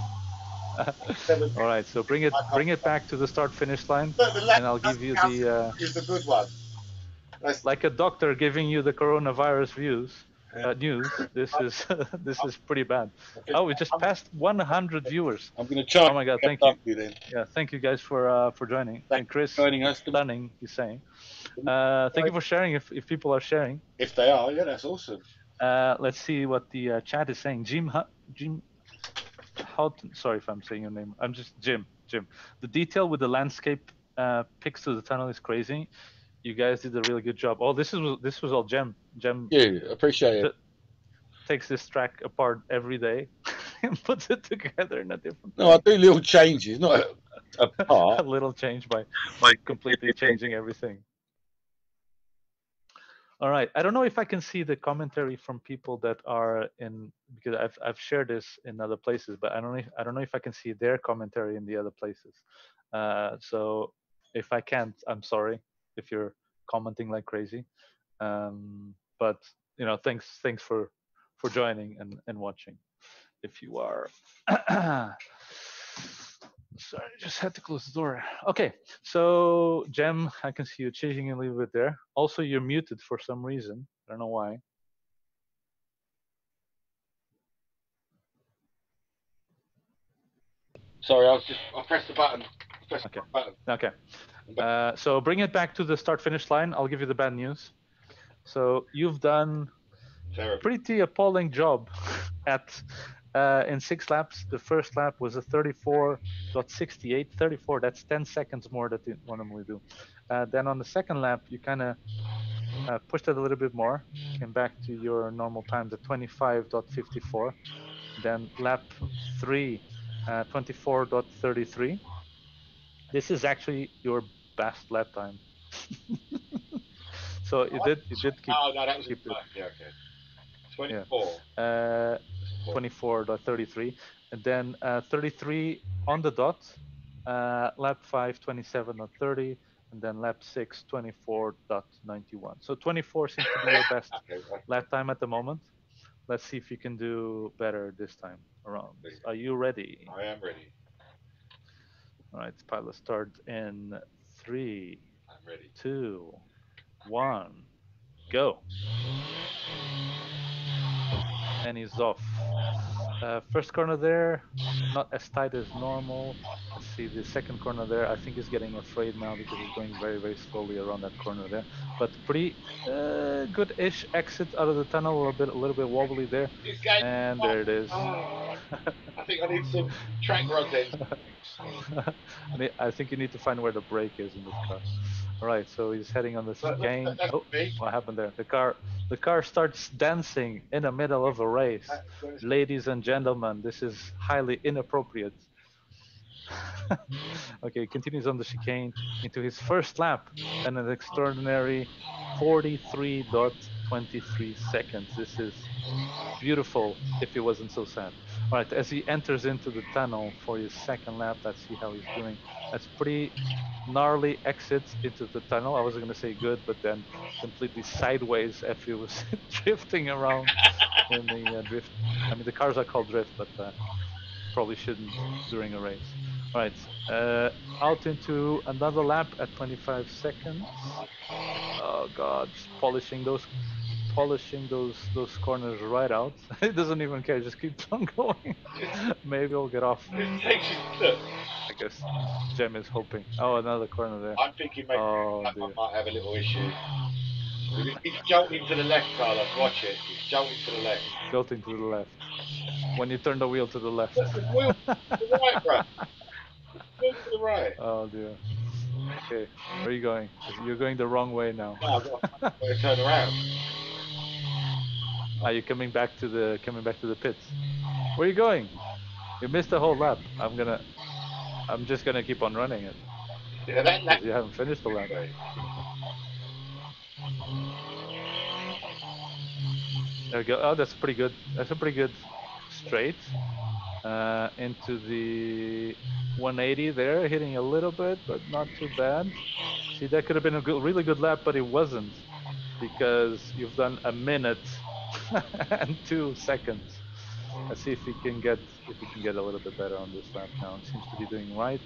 All right, so bring it back to the start finish line, Look, the and I'll give you the is the good one. That's, like a doctor giving you the coronavirus news. This I, is this is pretty bad. okay, Oh, we just passed 100 viewers. I'm going to try Oh my God, and thank you. up you then. Yeah, thank you guys for joining. Thanks And Chris, for joining us. stunning, he's saying. Thank you for sharing. If people are sharing, If they are, yeah, that's awesome. let's see what the chat is saying. Jim Houghton. Sorry if I'm saying your name. I'm just Jim. Jim. The detail with the landscape pics to the tunnel is crazy. You guys did a really good job. Oh, this was all Jem. Jem Yeah, appreciate it. takes this track apart every day and puts it together in a different. No, I do little changes, not a a part. little change by completely changing everything. All right. I don't know if I can see the commentary from people that are in, because I've shared this in other places, but I don't know if I can see their commentary in the other places. So if I can't, I'm sorry if you're commenting like crazy. But thanks for joining and watching. If you are sorry, just had to close the door. Okay, so Jem, I can see you changing a little bit there. Also, you're muted for some reason. I don't know why. Sorry, I pressed the button. Okay. Okay. So bring it back to the start-finish line. I'll give you the bad news. So you've done a pretty appalling job at in 6 laps. The first lap was a 34.68. 34. That's 10 seconds more than you normally do. Then on the second lap, you kind of pushed it a little bit more. Came back to your normal times at 25.54. Then lap 3, 24.33. This is actually your best lap time. So you did keep. Oh no, that was keep it. Yeah, okay. 24. Yeah. 24.33, and then 33 on the dot. Lap 5, 27.30, and then lap 6, 24.91. So 24 seems to be your best lap time at the moment. Let's see if you can do better this time around. Are you ready? I am ready. All right, pilot start in 3, I'm ready. 2, 1, go. And he's off. First corner there, not as tight as normal. Let's see the second corner there. I think he's getting afraid now because he's going very, very slowly around that corner there. But pretty good-ish exit out of the tunnel. A little bit wobbly there. And there it is. Oh, I think I need some track rod then. I think you need to find where the brake is in this car. All right, so he's heading on the chicane. Oh, what happened there? The car starts dancing in the middle of a race. Ladies and gentlemen, this is highly inappropriate. Okay, continues on the chicane into his first lap and an extraordinary 43.23 seconds. This is beautiful if it wasn't so sad. All right, as he enters into the tunnel for his second lap, let's see how he's doing. That's pretty gnarly exit into the tunnel. I was going to say good, but then completely sideways as he was drifting around in the drift. I mean, the cars are called drift, but probably shouldn't during a race. All right, out into another lap at 25 seconds. Oh God, just polishing those polishing those corners right out. He doesn't even care, just keeps on going. Maybe he'll get off. Look, I guess Jem is hoping. Oh, another corner there. I'm thinking maybe Oh that dear. one might have a little issue. It's jolting to the left, Carlos. Watch it. It's jolting to the left. Jolting to the left. When you turn the wheel to the left. Look, the wheel to the right, bro. Wheel to the right. Oh dear. Okay, where are you going? You're going the wrong way now. No, I've got to turn around. Are you coming back to the pits? Where are you going? You missed a whole lap. I'm just gonna keep on running it. Yeah, Because you haven't finished the lap. Okay. There we go. Oh, that's pretty good. That's a pretty good straight. Into the 180 there, hitting a little bit, but not too bad. See, that could have been a really good lap, but it wasn't, because you've done a minute and 2 seconds. Let's see if we can get a little bit better on this lap now. It seems to be doing right.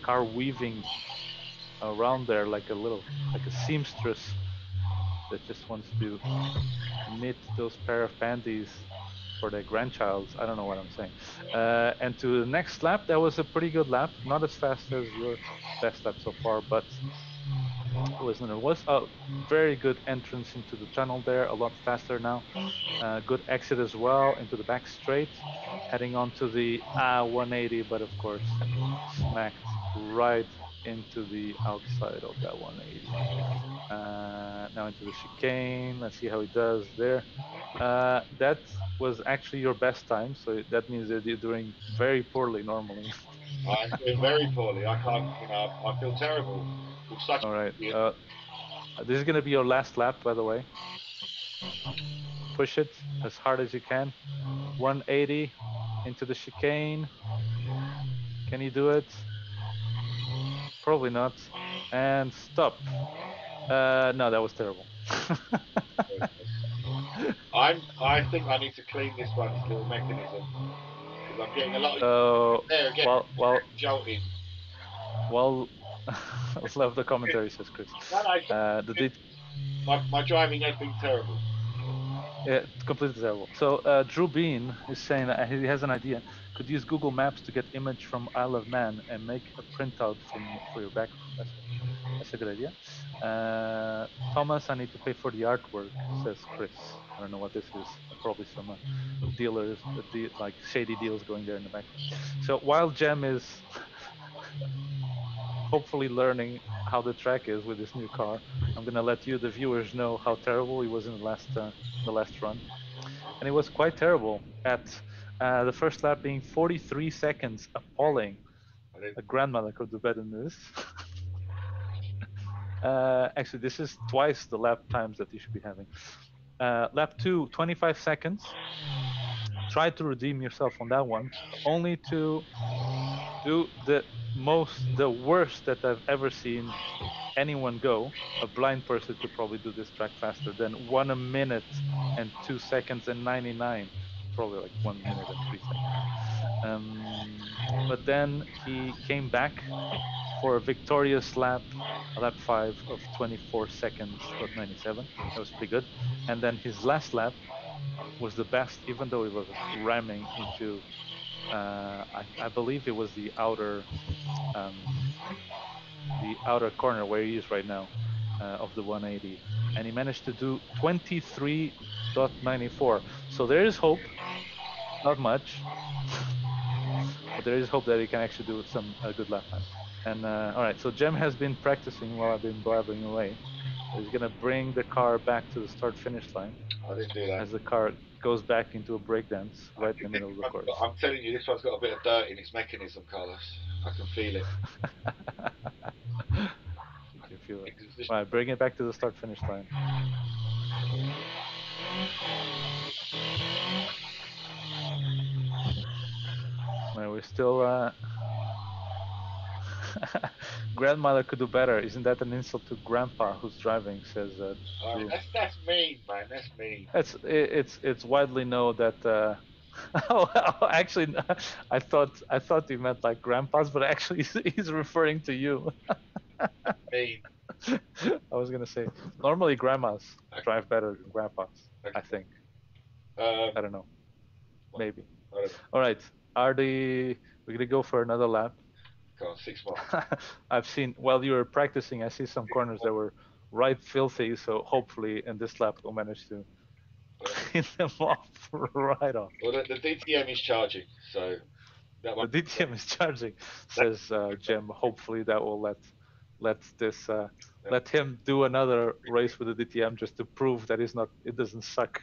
Car weaving around there like a seamstress that just wants to knit those pair of panties for their grandchilds. I don't know what I'm saying. And to the next lap, that was a pretty good lap. Not as fast as your best lap so far, but it was a very good entrance into the tunnel there. A lot faster now. Good exit as well into the back straight, heading on to the 180, but of course smacked right into the outside of that 180. Now into the chicane. Let's see how he does there. That was actually your best time, so that means that you're doing very poorly normally. I'm doing very poorly. I can't, I feel terrible. With such All right. This is going to be your last lap, by the way. Push it as hard as you can. 180 into the chicane. Can you do it? Probably not. And stop. No, that was terrible. I think I need to clean this little mechanism, because I'm getting a lot of there again. Jolting. Well, let's love the commentary, says Chris. My driving has been terrible. Yeah, completely terrible. So Drew Bean is saying that he has an idea. Could use Google Maps to get image from Isle of Man and make a printout for your background. That's a good idea. Thomas, I need to pay for the artwork, says Chris. I don't know what this is. Probably some dealers, like shady deals going there in the background. So while Jem is hopefully learning how the track is with this new car, I'm gonna let you, the viewers, know how terrible he was in the last run. And it was quite terrible. At the first lap being 43 seconds, appalling. A grandmother could do better than this. Actually, this is twice the lap times that you should be having. Lap 2, 25 seconds. Try to redeem yourself on that one, only to do the worst that I've ever seen anyone go. A blind person could probably do this track faster than 1 minute and 2 seconds and 99. Probably like 1 minute and 3 seconds. But then he came back for a victorious lap 5 of 24 seconds or 97. That was pretty good. And then his last lap was the best, even though he was ramming into, I believe it was the outer corner where he is right now of the 180, and he managed to do 23.94. So there is hope. Not much, but there is hope that he can actually do a good lap time. And all right, so Jem has been practicing while I've been blabbering away. He's gonna bring the car back to the start-finish line. I didn't do that. As the car goes back into a breakdance right in the middle of the course. I'm telling you, this one's got a bit of dirt in its mechanism, Carlos. I can feel it. You can feel it. All right, bring it back to the start-finish line. Well, we're still. Grandmother could do better. Isn't that an insult to grandpa who's driving? Says. That's mean, man. That's mean. It's widely known that. Actually, I thought he meant like grandpas, but actually he's referring to you. Mean. I was gonna say normally grandmas drive better than grandpas. I think. I don't know. Maybe. I don't know. All right. We're gonna go for another lap. Come on, 6 miles. I've seen while you were practicing, I see some corners that were right filthy. So hopefully in this lap we'll manage to clean them off right off. Well, the DTM is charging, so that The one. DTM is charging, says Jem. Hopefully that will let him do another race with the DTM just to prove that it doesn't suck.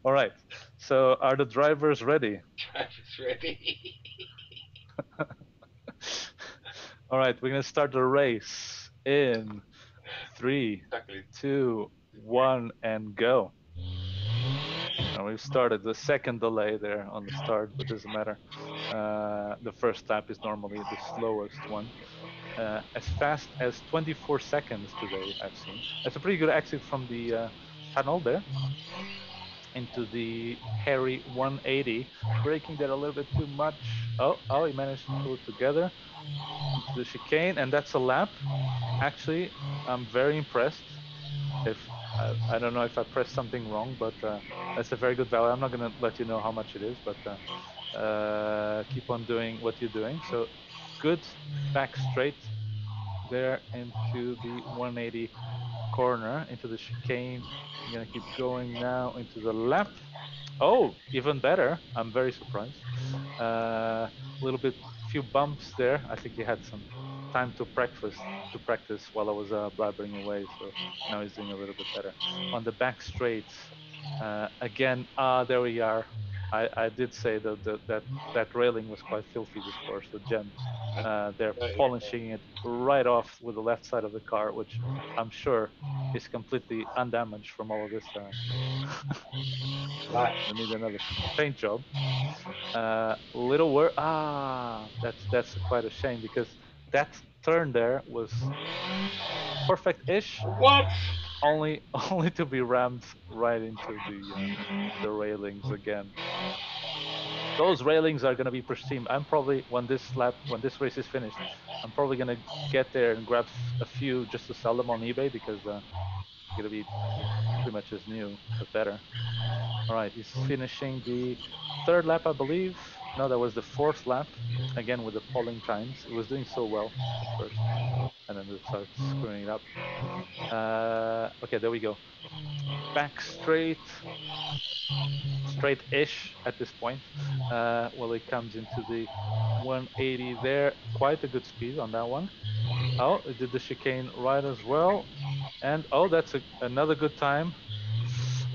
All right. So are the drivers ready? Drivers ready. All right, we're gonna start the race in 3, 2, 1, and go. And we've started the second delay there on the start, but doesn't matter. The first lap is normally the slowest one. As fast as 24 seconds today, I've seen. That's a pretty good exit from the tunnel there into the hairy 180, braking there a little bit too much. Oh, he managed to pull it together into the chicane, and that's a lap. Actually, I'm very impressed. If I don't know if I pressed something wrong, but that's a very good value. I'm not gonna let you know how much it is, but keep on doing what you're doing. So good back straight there into the 180 corner, into the chicane. I'm gonna keep going now into the lap. Oh, even better. I'm very surprised. A little bit, few bumps there. I think he had some time to practice while I was blabbering away. So now he's doing a little bit better. On the back straights, again, there we are. I did say that railing was quite filthy this course. So Jem, they're polishing it right off with the left side of the car, which I'm sure is completely undamaged from all of this. I need another paint job. Little word. That's quite a shame because that turn there was perfect-ish. What? Only only to be rammed right into the railings again. Those railings are gonna be pristine. I'm probably when this race is finished, I'm probably gonna get there and grab a few just to sell them on eBay because they're gonna be pretty much as new but better. All right, he's finishing the third lap, I believe. No, that was the fourth lap. Again with the polling times. It was doing so well at first, and then it started screwing it up. Okay, there we go. Back straight-ish at this point. Well, it comes into the 180 there. Quite a good speed on that one. Oh, it did the chicane right as well. And oh, that's another good time.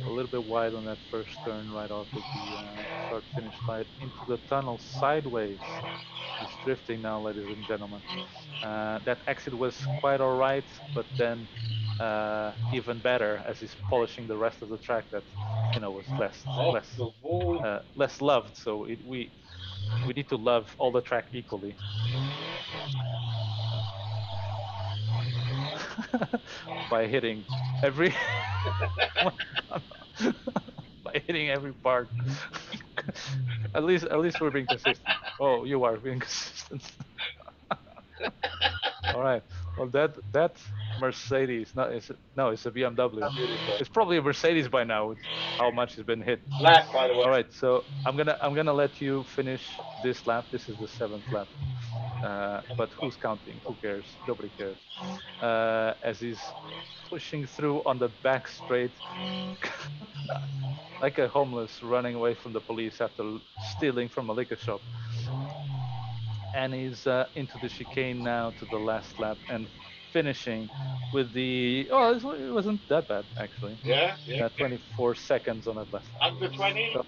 A little bit wide on that first turn right off of the start-finish light into the tunnel sideways. He's drifting now, ladies and gentlemen. That exit was quite all right, but then even better as he's polishing the rest of the track that was Off the wall. less loved. So we need to love all the track equally. By hitting every by hitting every part. at least we're being consistent. Oh, you are being consistent. All right. Well, that Mercedes, it's a BMW. It's probably a Mercedes by now with how much has been hit. Lap, by the way. All right. So I'm gonna let you finish this lap. This is the 7th lap. But who's counting? Who cares? Nobody cares. As he's pushing through on the back straight, like a homeless running away from the police after stealing from a liquor shop. And he's into the chicane now to the last lap and finishing with the it wasn't that bad actually. Yeah. 24 seconds on that last lap. Under 20. So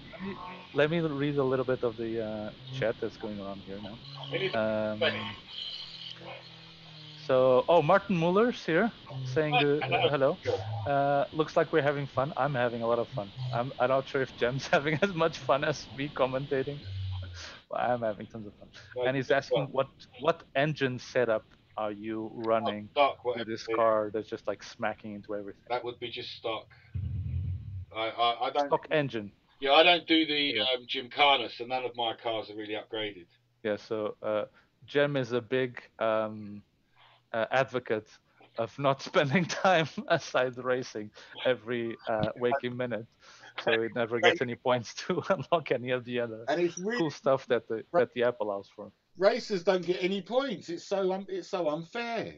let me read a little bit of the chat that's going on here now. So, Martin Muller's here saying hello. Looks like we're having fun. I'm having a lot of fun. I'm not sure if Jem's having as much fun as me commentating. But I'm having tons of fun. And he's asking what engine setup are you running with this car that's just like smacking into everything? That would be just stock. I don't stock engine. Yeah, I don't do the Gymkhana, so none of my cars are really upgraded. Yeah, so Jem is a big advocate of not spending time aside racing every waking minute, so it never gets any points to unlock any of the other And it's really cool stuff that the app allows for. racers don't get any points. It's so unfair.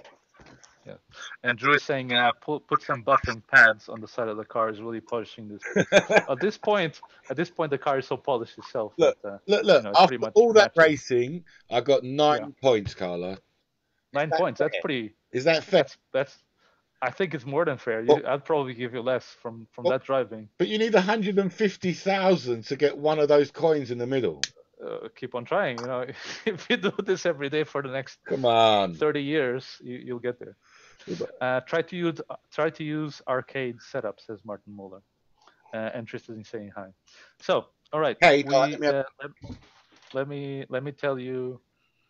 Yeah, and Drew is saying put some buffing pads on the side of the car is really polishing this piece. At this point, the car is so polished itself Look, that look. it pretty After much all that matches. racing, I got 9 points, Carla. 9 points. Fair? That's pretty. Is that fair? That's. I think it's more than fair. I'd probably give you less from that driving. But you need 150,000 to get one of those coins in the middle. Keep on trying. If you do this every day for the next 30 years, you'll get there. Try to use arcade setup, says Martin Muller. Interested in saying hi. So, all right. Hey, let me tell you.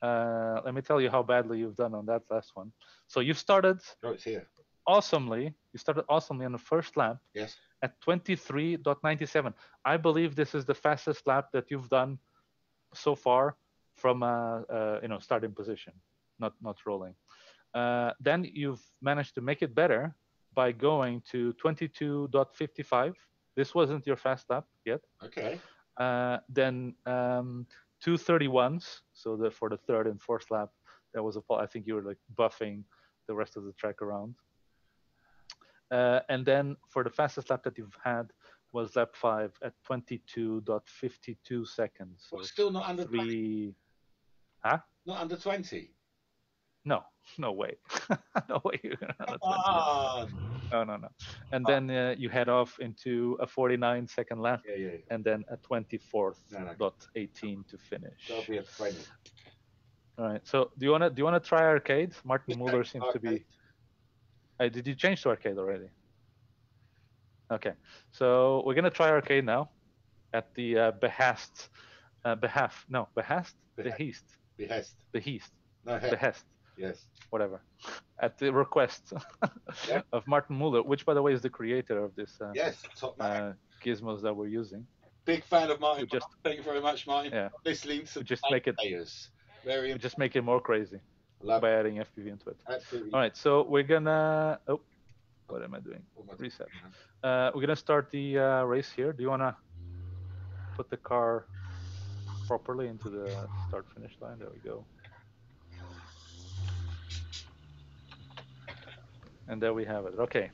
Let me tell you how badly you've done on that last one. So you started. Oh, it's here. Awesomely. You started awesomely on the first lap. Yes. At 23.97. I believe this is the fastest lap that you've done so far from starting position, not rolling. Then you've managed to make it better by going to 22.55. This wasn't your fast lap yet. Okay. Then 2:31s. So for the third and fourth lap, that was I think you were like buffing the rest of the track around. And then for the fastest lap that you've had was lap 5 at 22.52 seconds. So still not under 20. Huh? Not under 20. No way. No way you're gonna under 20. No. And then you head off into a 49-second lap, and then a 24.18 to finish. That'll be a 20. All right. So do you wanna try arcade? Martin Muller seems to be. Did you change to arcade already? Okay, so we're gonna try arcade now, at the behest. No, Yes. Whatever. At the request of Martin Muller, which by the way is the creator of this gizmos that we're using. Big fan of Martin. Thank you very much, Martin. Yeah. Listening to just make it more crazy by adding FPV into it. Absolutely. All right, so we're gonna. Oh, what am I doing? Reset. We're gonna start the race here. Do you wanna put the car properly into the start-finish line? There we go. And there we have it. Okay.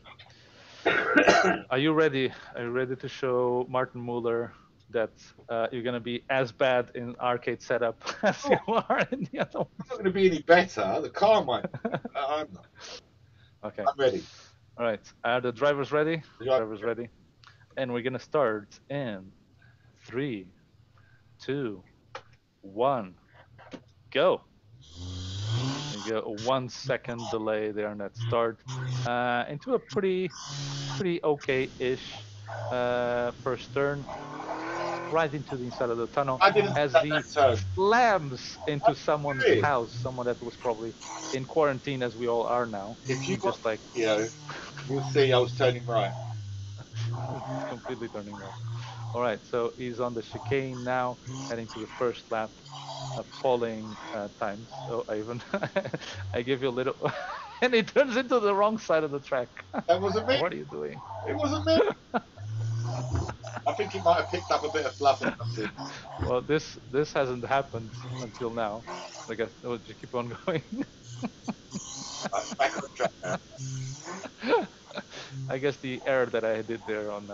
Are you ready? Are you ready to show Martin Muller that you're going to be as bad in arcade setup as you are in the other one? I'm not going to be any better. The car might. I'm not. Okay. I'm ready. All right. Are the drivers ready? Drivers ready. And we're going to start in 3, 2, 1, go. You get a 1 second delay there on that start into a pretty okay-ish first turn, right into the inside of the tunnel as he slams into someone's house, someone that was probably in quarantine as we all are now. If you just like you'll see I was turning right. Completely turning right. All right, so he's on the chicane now, heading to the first lap. Appalling times. So I give you a little, and he turns into the wrong side of the track. That wasn't me. What are you doing? It wasn't me. I think he might have picked up a bit of fluff or something. Well, this hasn't happened until now. I guess we'll just keep on going. Back on the track now. I guess the error that I did there on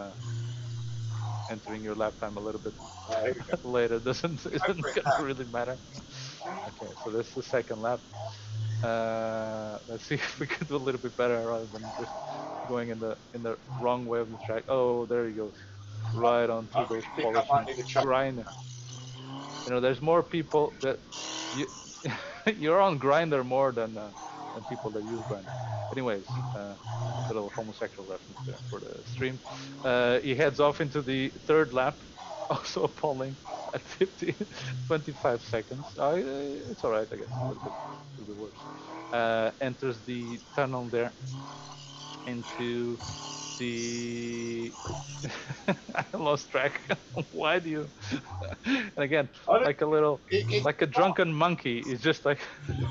entering your lap time a little bit later isn't gonna really matter. Okay, so this is the second lap. Let's see if we can do a little bit better rather than just going in the wrong way of the track. Oh, there he goes, right onto those polished grinder. There's more people that you're on grinder more than people that use grinder. Anyways, a little homosexual reference there for the stream. He heads off into the third lap, also appalling at 25 seconds. It's all right, I guess. A little bit worse. Enters the tunnel there into the I lost track. Why do you? And again, like a drunken monkey is just like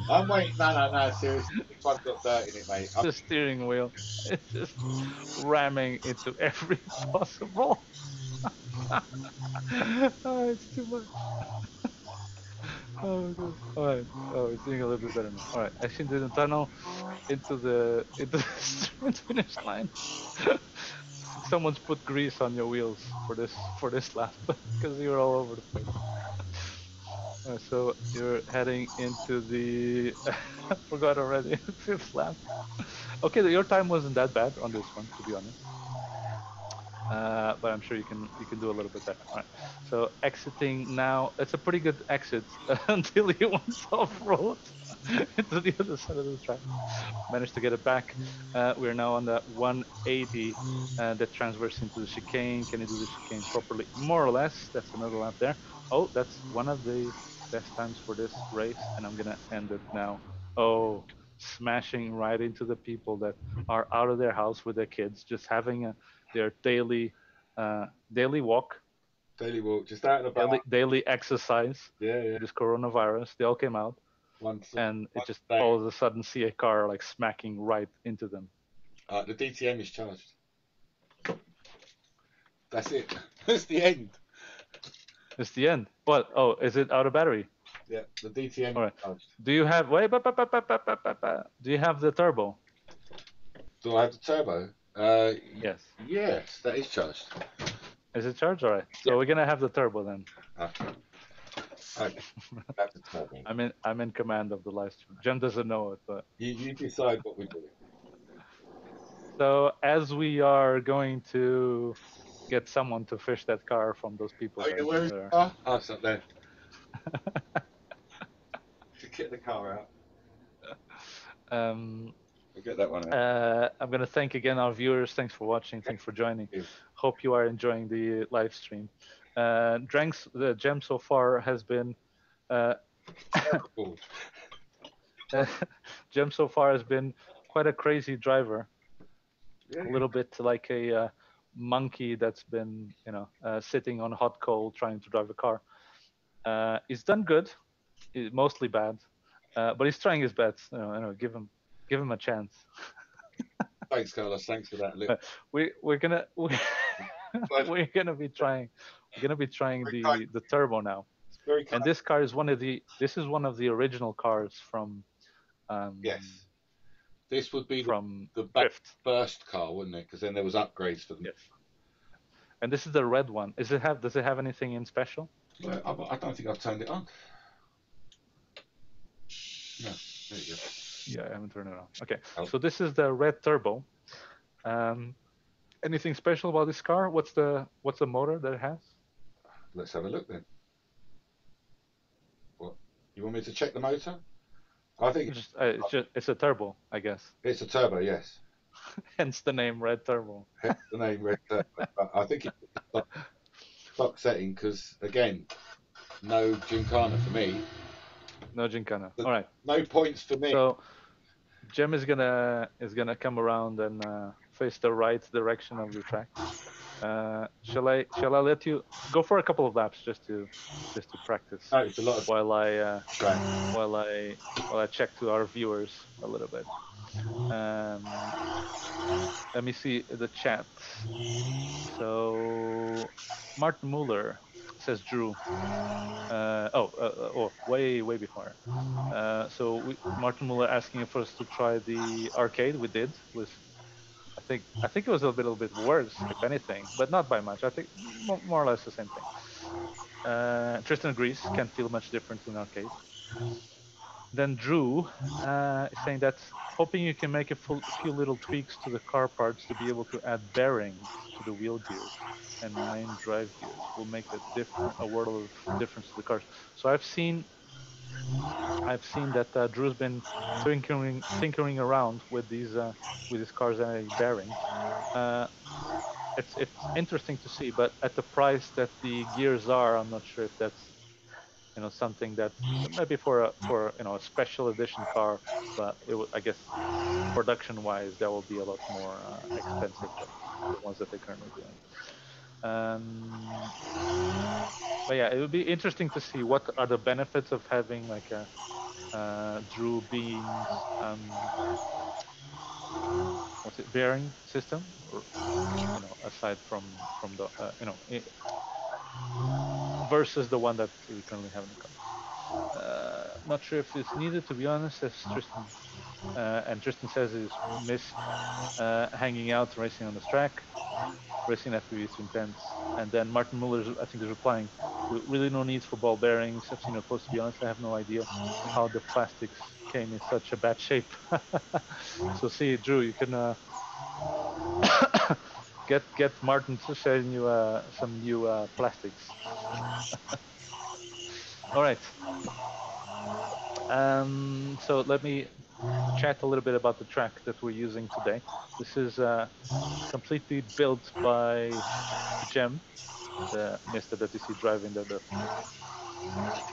I'm waiting. No. Seriously, this one's got dirt in it, mate. the steering wheel. It's just ramming into every possible. Oh, it's too much. Oh my god. All right. Oh, it's doing a little bit better now. All right. I think the tunnel into the start finish line. Someone's put grease on your wheels for this lap because you're all over the place. So you're heading into the I forgot already fifth lap. Okay, your time wasn't that bad on this one, to be honest. But I'm sure you can do a little bit better. All right. So exiting now, it's a pretty good exit until he went off road into the other side of the track. Managed to get it back. We're now on the 180 that transverse into the chicane. Can you do the chicane properly? More or less. That's another lap there. Oh, that's one of the best times for this race, and I'm gonna end it now. Oh, smashing right into the people that are out of their house with their kids, just having their daily walk, just out and about. daily exercise. Yeah. This coronavirus, they all came out, and it just all of a sudden see a car like smacking right into them. The DTM is charged. That's it. That's the end. It's the end. What? Oh, is it out of battery? Yeah, the DTM. All right. Is charged. Do you have Do you have the turbo? Do I have the turbo? Yes. Yes, that is charged. Is it charged? All right. So we're gonna have the turbo then. Okay. That's the turbo. I'm in command of the live stream. Jem doesn't know it, but you decide what we do. So as we are going to get someone to fish that car from those people. Where is the car? Oh, it's up there. To get the car out. We'll get that one out. I'm going to thank again our viewers. Thanks for watching. Thanks for joining. Hope you are enjoying the live stream. The Jem so far has been Jem so far has been quite a crazy driver. A little bit like a monkey that's been, sitting on hot coal trying to drive a car. He's done good, mostly bad, but he's trying his best. Give him a chance. Thanks, Carlos. Thanks for that. We're gonna be trying. We're gonna be trying the turbo now. And this car is one of the original cars from. Yes. This would be from the first car, wouldn't it? Because then there was upgrades for them. Yes. And this is the red one. Does it have anything in special? Well, I don't think I've turned it on. No, there you go. Yeah, I haven't turned it on. Okay, so this is the red turbo. Anything special about this car? What's the motor that it has? Let's have a look then. What? You want me to check the motor? I think it's a turbo, I guess. It's a turbo, yes. Hence the name Red Turbo. Hence the name Red Turbo. I think it's stock setting because, again, no Gincana for me. No Gincana. All right. No points for me. So Jem is gonna come around and face the right direction of your track. Shall I let you go for a couple of laps just to practice? No, it's a lot of while I check to our viewers a little bit. Let me see the chat. So Martin Muller says Drew. Way before. Martin Muller asking for us to try the arcade. We did with. I think it was a little bit worse, if anything, but not by much. I think more or less the same thing. Tristan agrees. Can't feel much difference in arcade. Then Drew is saying that hoping you can make a few little tweaks to the car parts to be able to add bearings to the wheel gears and main drive gears will make a world of difference to the cars. So I've seen that Drew's been tinkering around with these cars and bearings. It's interesting to see, but at the price that the gears are, I'm not sure if that's you know, something that maybe for a special edition car, but I guess production wise that will be a lot more expensive than the ones that they're currently doing. But yeah, it would be interesting to see what are the benefits of having like a Drew Bean's what's it, bearing system, or, you know, aside from the versus the one that we currently have in the car. Not sure if it's needed, to be honest, as Tristan and Tristan says is missed hanging out racing on this track. Racing FPV is too intense. And then Martin Muller, I think, is replying, really no needs for ball bearings. I've seen it close, to be honest. I have no idea how the plastics came in such a bad shape. So see, Drew, you can get Martin to send you some new plastics. All right. So let me chat a little bit about the track that we're using today. This is completely built by Jem, the mister that you see driving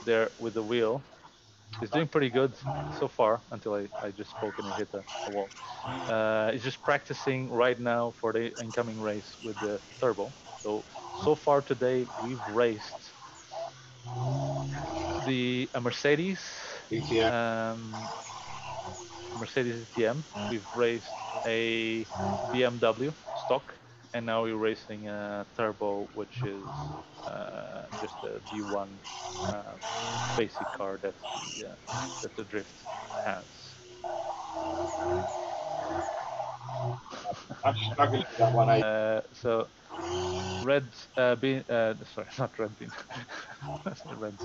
there with the wheel. He's doing pretty good so far until I just spoke and I hit a wall. He's just practicing right now for the incoming race with the turbo. So far today we've raced a Mercedes, Mercedes ETM. We've raced a BMW stock, and now we're racing a turbo, which is just a V1 basic car that the Drift has. I'm struggling with that one. So Red Bean, sorry, not Red Bean. Red.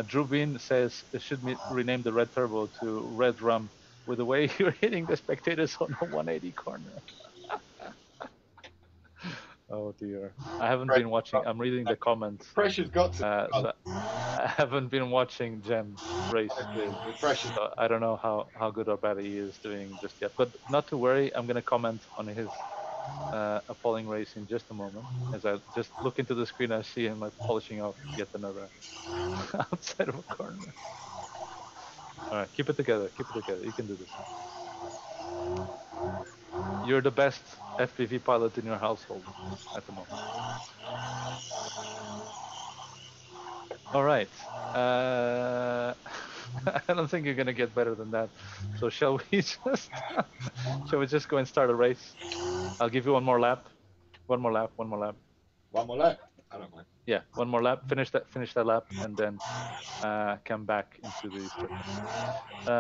Drew Bean says it should rename the Red Turbo to Red Rum with the way you're hitting the spectators on a 180 corner. Oh dear. I haven't been watching. I'm reading the comments. Pressure's got to. So I haven't been watching Jem race with. So I don't know how good or bad he is doing just yet. But not to worry. I'm gonna comment on his appalling race in just a moment. As I just look into the screen, I see him like polishing off yet another outside of a corner. All right, keep it together. Keep it together. You can do this. You're the best FPV pilot in your household at the moment. All right. I don't think you're gonna get better than that. So shall we just go and start a race? I'll give you one more lap. One more lap. One more lap. One more lap. I don't mind. Yeah, one more lap. Finish that lap, and then come back into the circle.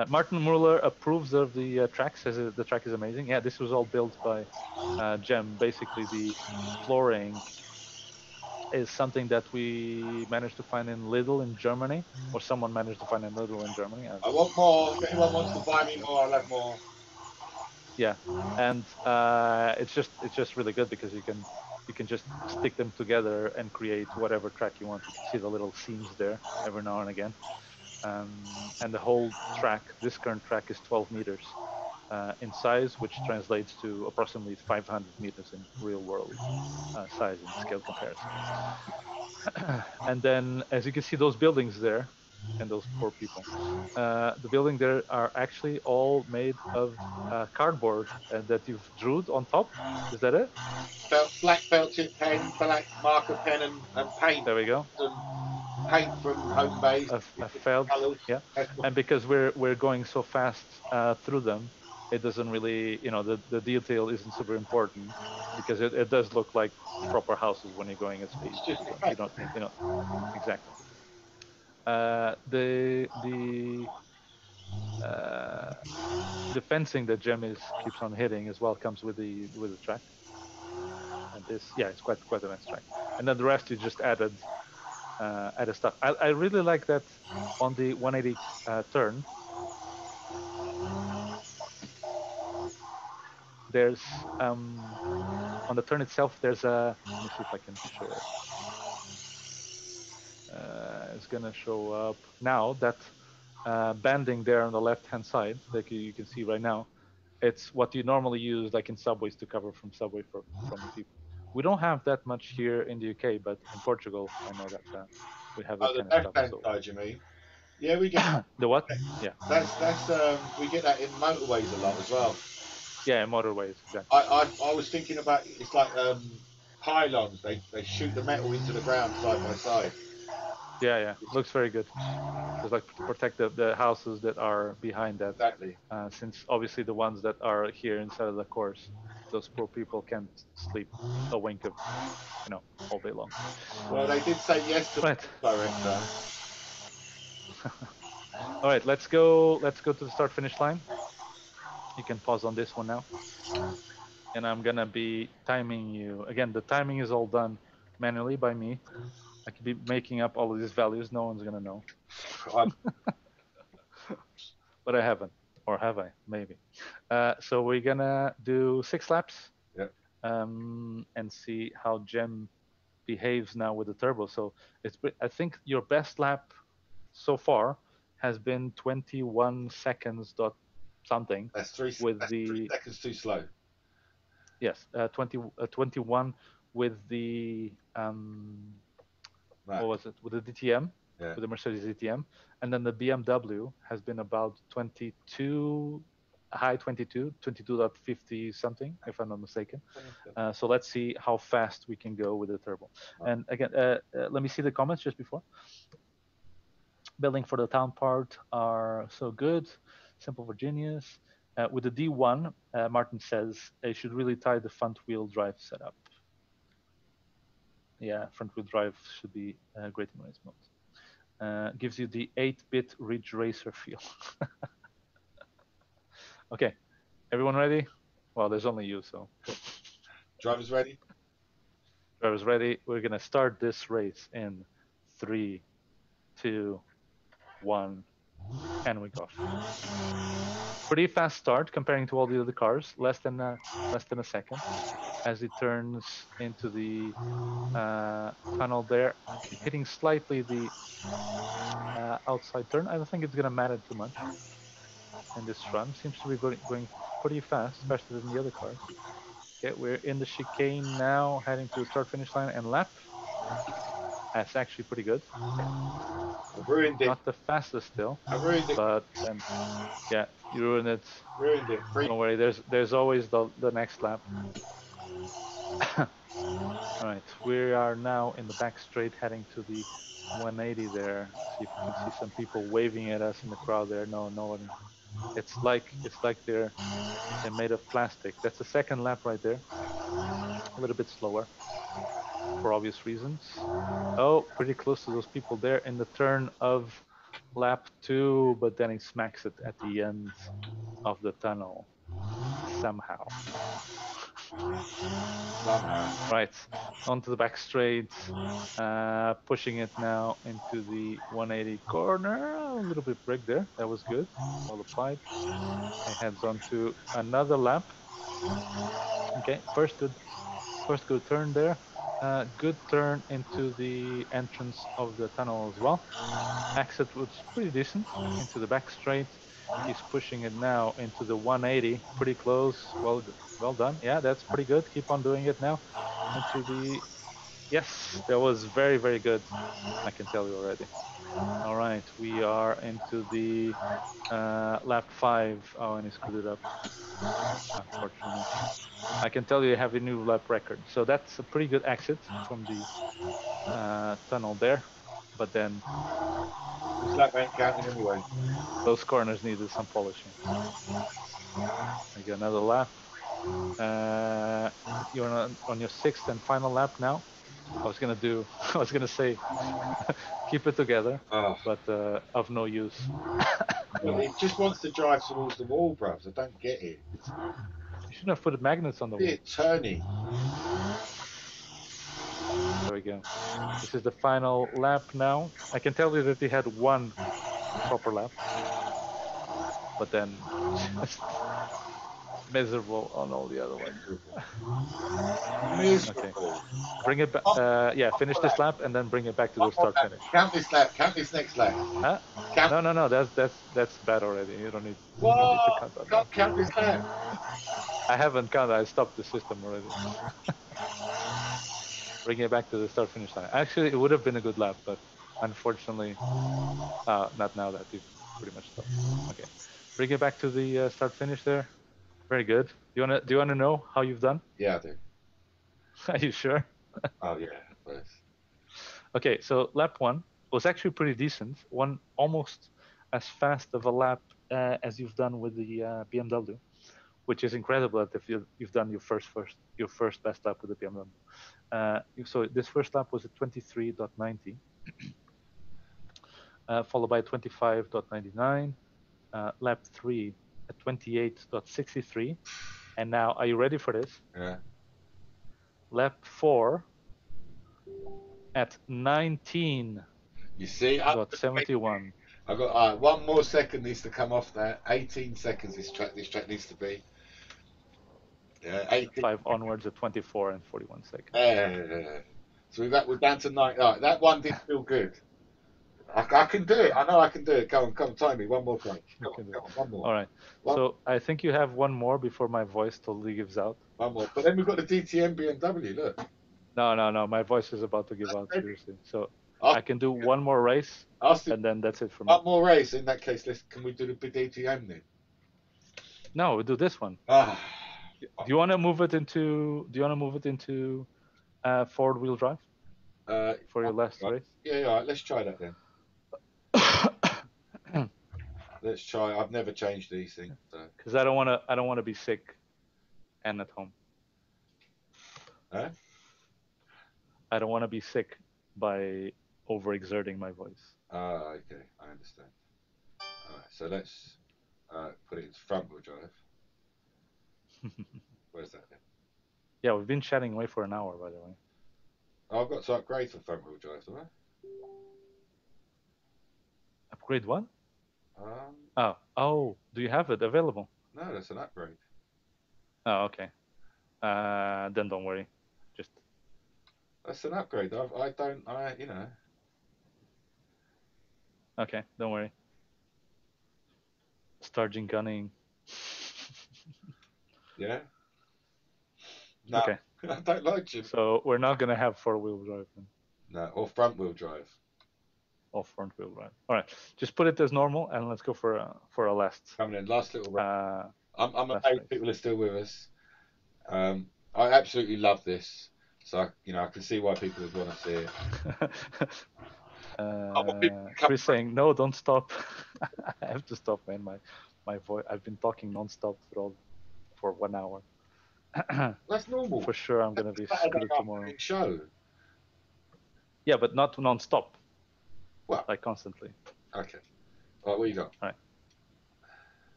Martin Muller approves of the track. Says the track is amazing. Yeah, this was all built by Jem. Basically, the flooring is something that we managed to find in Lidl in Germany, or someone managed to find in Lidl in Germany. I want more. If anyone wants to buy me more, I'll have more. Yeah, and it's just really good because you can just stick them together and create whatever track you want. You can see the little seams there every now and again, and the whole track, this current track, is 12 meters in size, which translates to approximately 500 meters in real world size and scale comparison. And then, as you can see, those buildings there, and those poor people, the building there are actually all made of cardboard that you've drew on top. Is that it? Black felt tip pen, black marker pen, and paint. There we go. Paint from home base. A felt, yeah. And because we're going so fast through them, it doesn't really, you know, the detail isn't super important because it does look like proper houses when you're going at speed. You don't exactly. The fencing that Jem keeps on hitting as well comes with the track. And this, yeah, it's quite a nice track. And then the rest you just added stuff. I really like that on the 180 turn. There's on the turn itself. There's a. Let me see if I can show it. It's gonna show up now. That banding there on the left-hand side, like you can see right now, it's what you normally use, like in subways, to cover from subway from people. We don't have that much here in the UK, but in Portugal, I know that we have that Oh, the kind of stuff. left-hand So side, you mean? Yeah, we get the what? Yeah, that's we get that in motorways a lot as well. yeah, motorways, exactly. I was thinking about it's like pylons. They shoot the metal into the ground side by side. Yeah, yeah, looks very good. Just like to protect the houses that are behind that, Exactly. since obviously the ones that are here inside of the course, those poor people can't sleep a wink of, all day long. Well, they did say yes to the Right. director. All right, let's go. Let's go to the start finish line. You can pause on this one now, and I'm gonna be timing you again. The timing is all done manually by me. I could be making up all of these values. No one's gonna know, but I haven't, or have I? Maybe. So we're gonna do 6 laps, Yep. and see how Gem behaves now with the turbo. So I think your best lap so far has been 21 seconds dot something That's three. with That's 3 the seconds too slow. yes 21 with the Right. what was it, with the DTM, Yeah. with the Mercedes DTM, and then the BMW has been about 22, high 22, 22.50 something, if I'm not mistaken. So let's see how fast we can go with the turbo. And again, let me see the comments just before. Building for the town part are so good. Simple Virginias. With the D1, Martin says they should really tie the front wheel drive setup. Yeah, front wheel drive should be great in race mode. Gives you the 8-bit Ridge Racer feel. Okay, everyone ready? Well, there's only you, so. Drivers ready? Drivers ready. We're gonna start this race in 3, 2, 1, and we go. Pretty fast start comparing to all the other cars, less than a second, as it turns into the tunnel there, hitting slightly the outside turn. I don't think it's gonna matter too much in this run. Seems to be going pretty fast, faster than the other cars. Okay, we're in the chicane now, heading to the start finish line and lap. That's actually pretty good. I ruined it. Not the fastest still, I ruined it. but then, yeah, you ruined it. Ruined it. Don't worry, there's always the next lap. All right, we are now in the back straight, heading to the 180 there. See if we can see some people waving at us in the crowd there. No, no one. It's like they're made of plastic. That's the second lap right there. A little bit slower, for obvious reasons. Oh, pretty close to those people there in the turn of lap 2, but then he smacks it at the end of the tunnel somehow. Right, onto the back straight, pushing it now into the 180 corner. A little bit break there. That was good. Well applied. It heads on to another lap. Okay, first good turn there. Good turn into the entrance of the tunnel as well. Exit was pretty decent into the back straight. He's pushing it now into the 180, pretty close. Well done. Yeah, that's pretty good. Keep on doing it now. Into the, yes, that was very, very good. I can tell you already. All right, we are into the lap 5. Oh, and he screwed it up, unfortunately. I can tell you have a new lap record. So that's a pretty good exit from the tunnel there. But then This lap ain't counting anyway. those corners needed some polishing. I get another lap. You're on your 6th and final lap now. I was gonna say, keep it together, but of no use. It just wants to drive towards the wall, bruv. I don't get it. You shouldn't have put magnets on the wall. It's turning. There we go. This is the final lap now. I can tell you that he had one proper lap, but then just miserable on all the other ones. Okay, bring it back. Yeah, finish this lap and then bring it back to the start finish. Count this lap. Count this next lap. Huh? Count. No. That's bad already. You don't need to count that. Count this lap. I haven't counted. I stopped the system already. Bring it back to the start-finish line. Actually, it would have been a good lap, but unfortunately, not now that you've pretty much stopped. Okay, bring it back to the start-finish there. Very good. Do you wanna know how you've done? Yeah, I do. Are you sure? Oh yeah, yes. Okay, so lap 1 was actually pretty decent. One almost as fast of a lap as you've done with the BMW, which is incredible that if you've done your first best lap with the BMW. So this first lap was at 23.90, followed by 25.99. Lap 3 at 28.63, and now are you ready for this? Yeah. Lap 4 at 19. You see, Got 71. I got one more second needs to come off that. 18 seconds. This track needs to be. Yeah, 18. 5 onwards at 24 and 41 seconds. So we're down to 9. Right, that one did feel good. I can do it. I know I can do it. Come on, time me. One more time. Come on, one more. All right. So I think you have one more before my voice totally gives out. One more. But then we've got the DTM BMW. Look. No. My voice is about to give out, seriously. So I can do one more race, and then that's it for me. One more race. In that case, can we do the DTM then? No, we'll do this one. Do you want to move it into forward wheel drive for your last race? Yeah, all right. Let's try that then. Let's try. I've never changed these things. Because I don't want to be sick and at home. Huh? I don't want to be sick by overexerting my voice. Okay, I understand. All right, so let's put it into front wheel drive. Where's that then? Yeah, we've been chatting away for an hour, by the way. Oh, I've got to upgrade for front wheel drive, do I? Upgrade what? Oh, do you have it available? No, that's an upgrade. Oh, okay. Then don't worry. Just. That's an upgrade. You know. Okay, don't worry. Starting gunning. Yeah. No, okay. I don't like you. So we're not gonna have four-wheel drive then. No, or front wheel drive. Or front wheel drive. All right, just put it as normal, and let's go for a last. Coming in, last little race. I'm amazed people are still with us. I absolutely love this, so I can see why people would want to see it. Chris saying no, don't stop. I have to stop, man. My voice. I've been talking non-stop for 1 hour. That's normal. For sure, I'm gonna be screwed tomorrow. Show. Yeah, but not non-stop. Well, like constantly. Okay. All right, what you got? All right.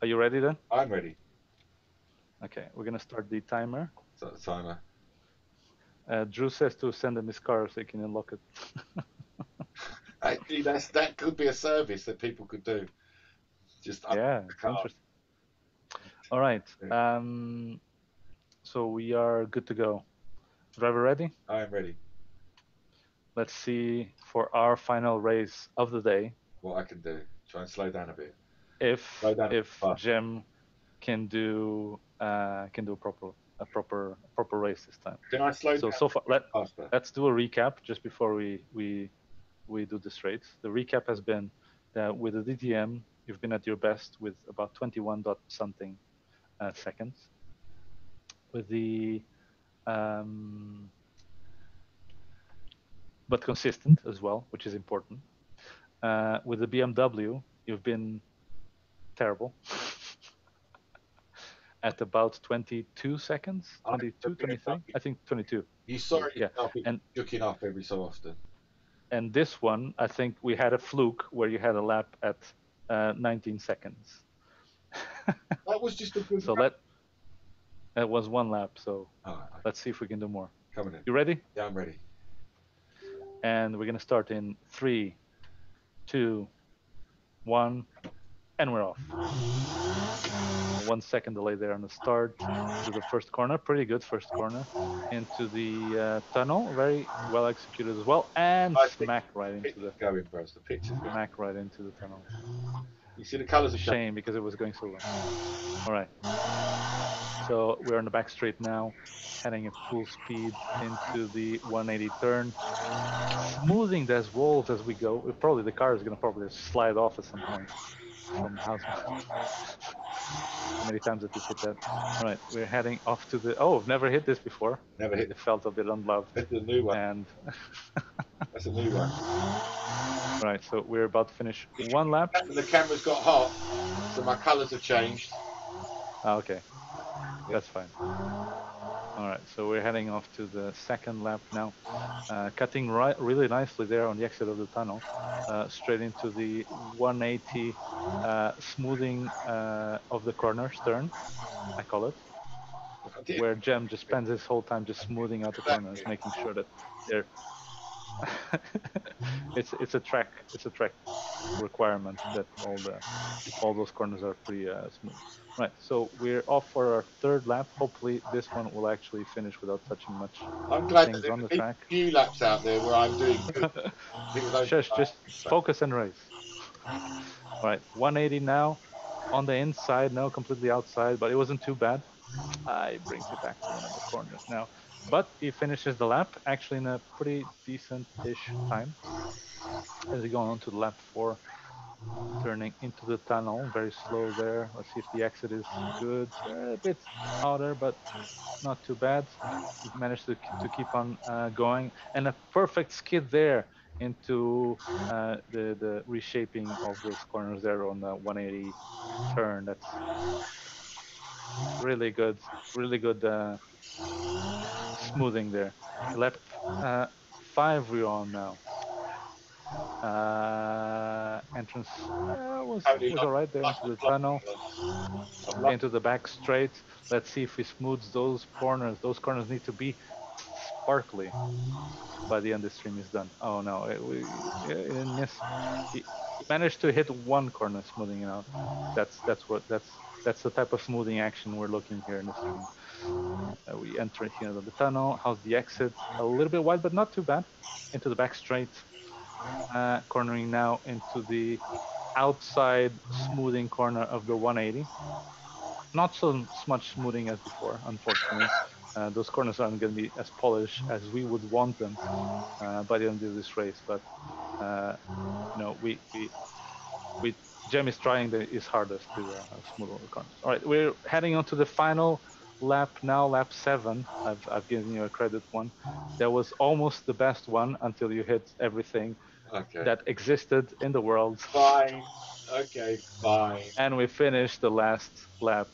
Are you ready then? I'm ready. Okay, we're gonna start the timer. Start the timer. Drew says to send him his car so he can unlock it. Actually, that could be a service that people could do. Just yeah, interesting. All right. So we are good to go. Driver ready? I am ready. Let's see for our final race of the day. What I can do. Try and slow down a bit. If Jem can do a proper race this time. Can I slow down? So far, let's do a recap just before we do this race. The recap has been that with the DTM, you've been at your best with about 21 dot something seconds. With the but consistent as well, which is important. With the BMW, you've been terrible. At about 22 seconds, 22, 23, I think 22. You sorry, yeah, and looking up every so often. And this one, I think we had a fluke where you had a lap at 19 seconds. That was just a good. So that was one lap. So let's see if we can do more. Coming in. You ready? Yeah, I'm ready. And we're gonna start in 3, 2, 1, and we're off. 1 second delay there on the start to the first corner. Pretty good first corner. Into the tunnel. Very well executed as well. And smack right into the going, bros. The pictures. Smack right into the tunnel. You see the colours of shame because it was going so well. All right. So we're on the back straight now, heading at full speed into the 180 turn, smoothing those walls as we go. Probably the car is going to probably slide off at some point from how many times that you've hit that. All right, we're heading off to the. Oh, I've never hit this before. Never hit. It felt a bit unloved. That's a new one. And That's a new one. right, so we're about to finish one lap. The camera's got hot, so my colours have changed. Okay, that's fine. All right, so we're heading off to the second lap now, cutting really nicely there on the exit of the tunnel, straight into the 180 smoothing of the corners turn, I call it, where Jem just spends his whole time just smoothing out the corners, making sure that they're. it's a track requirement that all those corners are pretty smooth. Right, so we're off for our third lap. Hopefully this one will actually finish without touching much I'm glad things that on the there's track. a few laps out there where I'm doing good. Shush, just focus and race. All right, 180 now on the inside, no, completely outside, but it wasn't too bad. He brings it back to one of the corners now, but he finishes the lap actually in a pretty decent-ish time as we go on to lap 4. Turning into the tunnel, very slow there. Let's see if the exit is good. A bit harder, but not too bad. We managed to keep on going, and a perfect skid there into the reshaping of those corners there on the 180 turn. That's really good, really good smoothing there. Lap 5 we're on now. Entrance was all right there into the tunnel, into the back straight. Let's see if we smooth those corners. Those corners need to be sparkly by the end the stream is done. Oh no, we didn't miss. He managed to hit one corner, smoothing it out. That's the type of smoothing action we're looking here in the stream. We enter here into the tunnel. How's the exit? A little bit wide, but not too bad. Into the back straight. Cornering now into the outside smoothing corner of the 180. Not so much smoothing as before, unfortunately. Those corners aren't going to be as polished as we would want them by the end of this race. But Jem is trying his hardest to smooth all the corners. All right, we're heading on to the final lap now, lap 7. I've given you a credit one. That was almost the best one until you hit everything that existed in the world. Fine. Okay, fine. And we finished the last lap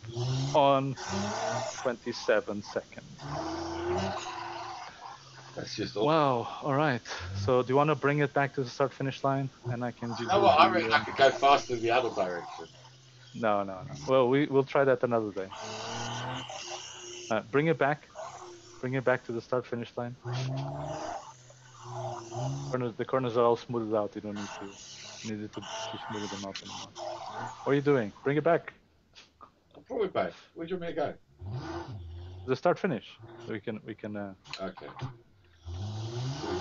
on 27 seconds. That's just awesome. Wow. All right. So do you want to bring it back to the start finish line, and I can give You know what? I reckon I could go faster the other direction. No. Well, we'll try that another day. Bring it back. Bring it back to the start finish line. The corners are all smoothed out. You don't need to smooth them out anymore. What are you doing? Bring it back. I'll pull it back. Where do you want me to go? The start finish. So we can Okay.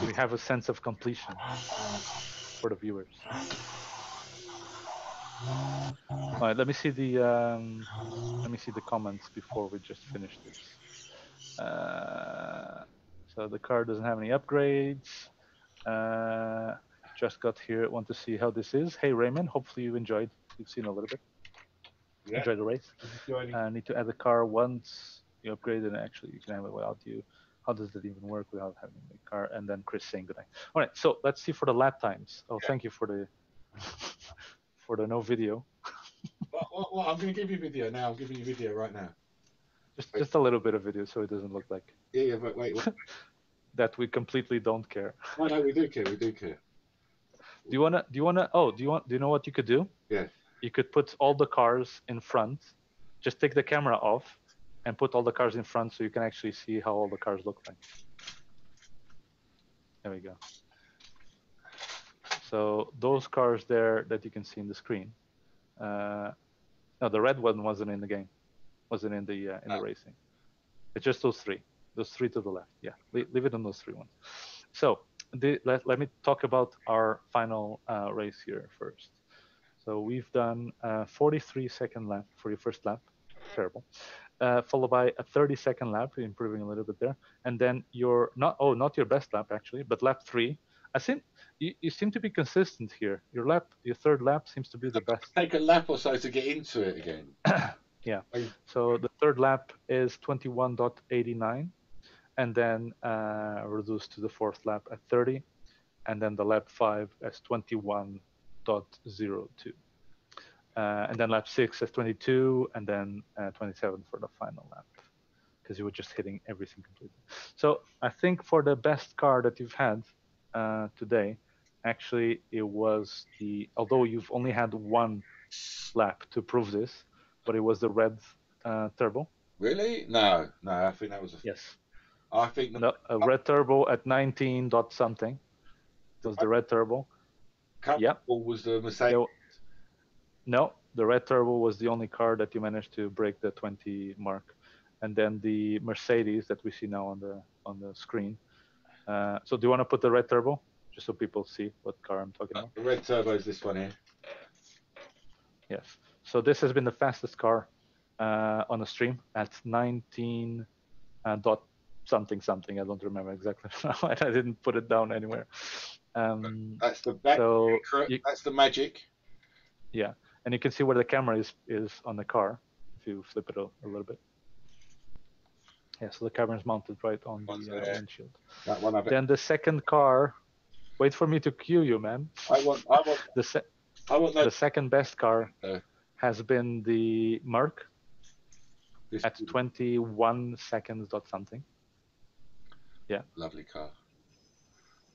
we have a sense of completion for the viewers. All right, let me see the comments before we just finish this. So the car doesn't have any upgrades. Just got here. Want to see how this is. Hey Raymond, hopefully you enjoyed. You've seen a little bit. Yeah. Enjoy the race. Need to add the car once you upgrade it. Actually, you can have it without you. How does that even work without having the car? And then Chris saying goodnight. All right, so let's see for the lap times. Oh, yeah. Thank you for the no video. Well, I'm going to give you video now. I'm giving you video right now. Just a little bit of video, so it doesn't look like. Yeah, but wait. That we completely don't care. No, we do care. We do care. Do you know what you could do? Yeah. You could put all the cars in front. Just take the camera off and put all the cars in front so you can actually see how all the cars look like. There we go. So those cars there that you can see in the screen. No, the red one wasn't in the game. Wasn't in the racing. It's just those three. Those three to the left. Yeah, leave it on those three ones. So let me talk about our final race here first. So we've done 43-second lap for your first lap. Terrible. followed by a 30-second lap, improving a little bit there, and then your not your best lap actually, but lap 3. I think you seem to be consistent here. Your third lap seems to be the best. Take a lap or so to get into it again. Yeah. So the third lap is 21.89, and then reduced to the fourth lap at 30, and then the lap 5 as 21.02. And then lap 6 as 22, and then 27 for the final lap, because you were just hitting everything completely. So I think for the best car that you've had today, actually it was although you've only had one lap to prove this, but it was the red turbo. Really? No, I think that was Yes. I think a red turbo at 19 dot something was the red turbo. Yeah. Was the Mercedes? No, the red turbo was the only car that you managed to break the 20 mark, and then the Mercedes that we see now on the screen. So do you want to put the red turbo just so people see what car I'm talking about? The red turbo is this one here. Yes. So this has been the fastest car on the stream at 19 dot something. I don't remember exactly now. I didn't put it down anywhere. That's the that's the magic. Yeah, and you can see where the camera is on the car if you flip it a little bit. Yeah, so the camera is mounted right on the windshield. That one. Then the second car. Wait for me to cue you, man. I want the second best car has been the Merc at 21 seconds dot something. Yeah. Lovely car.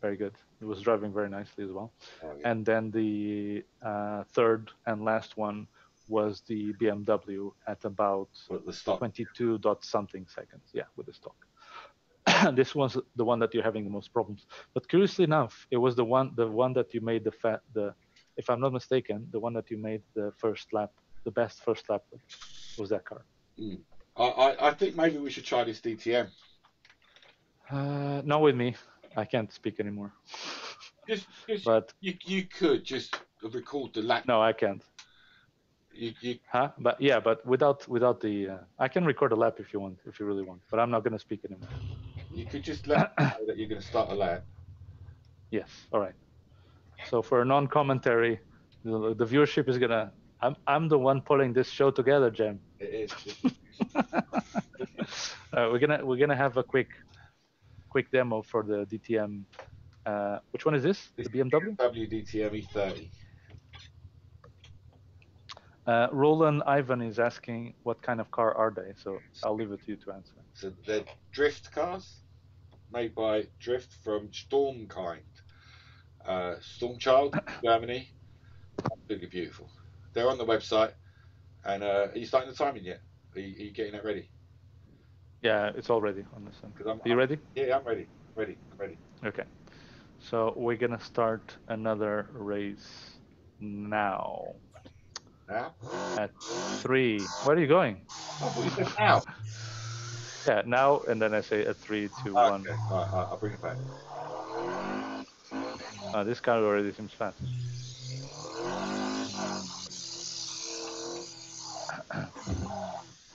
Very good. It was driving very nicely as well. Oh, yeah. And then the third and last one was the BMW at about 22 dot something seconds. Yeah, with the stock. This was the one that you're having the most problems. But curiously enough, it was the one that you made if I'm not mistaken, the one that you made the first lap, the best first lap with, was that car. I think maybe we should try this DTM. Not with me. I can't speak anymore. But you could just record the lap. No, I can't. But yeah, but without the I can record a lap if you really want, but I'm not going to speak anymore. You could just let me know that you're going to start a lap. Yes. All right. So for a non-commentary, the viewership is gonna. I'm the one pulling this show together, Jem. It is. We're gonna have a quick demo for the DTM. Which one is this? The BMW? BMW DTM E30. Roland Ivan is asking what kind of car are they, so I'll leave it to you to answer. So they're drift cars, made by Drift from Stormkind. Stormchild, Germany. Absolutely beautiful. They're on the website. And are you starting the timing yet? Are you getting that ready? Yeah, it's all ready on this one. Are you ready? Yeah, I'm ready. I'm ready. Okay. So we're going to start another race now. Now? At 3. Where are you going? I thought you said now. Yeah, now, and then I say at 3, 2, 1. Okay, I'll bring it back. This car already seems fast.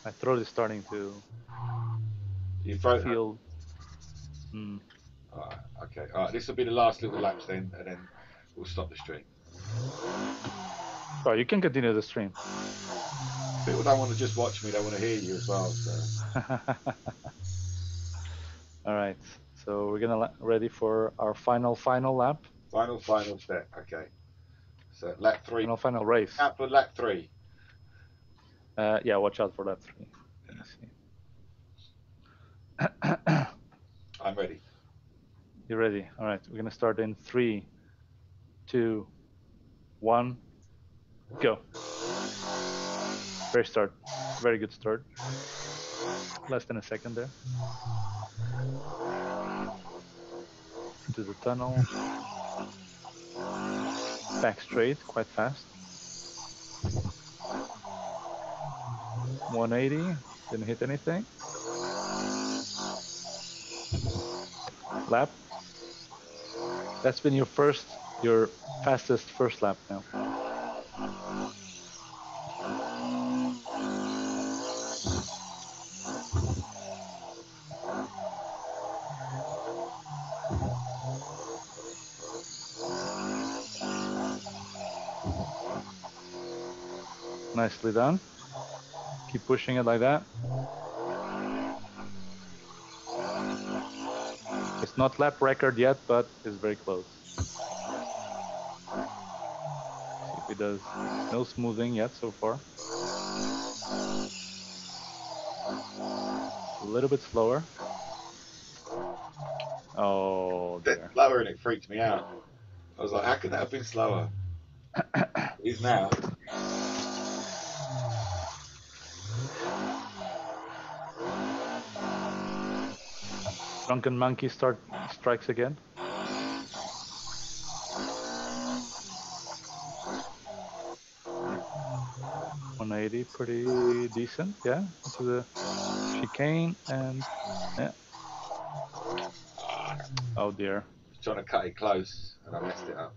My throat is starting to feel. Okay. All right. This will be the last little laps then, and then we'll stop the stream. Oh, you can continue the stream. People don't want to just watch me; they want to hear you as well. So. All right. So we're gonna ready for our final lap. Final step. Okay. So lap 3. Final race. Out for lap 3. Yeah, watch out for lap 3. Let me see. I'm ready. You're ready. All right. We're gonna start in 3, 2, 1, go. Very good start. Less than a second there. Into the tunnel. Back straight, quite fast. 180, didn't hit anything. Lap. That's been your fastest first lap now. Nicely done. Keep pushing it like that. It's not lap record yet, but it's very close. See if it does. No smoothing yet so far. A little bit slower. Oh dear. That's slower and it freaked me out. I was like, how could that have been slower? It is now. Drunken Monkey strikes again. .180, pretty decent, yeah. Into the chicane and yeah. Oh dear. I was trying to cut it close and I messed it up.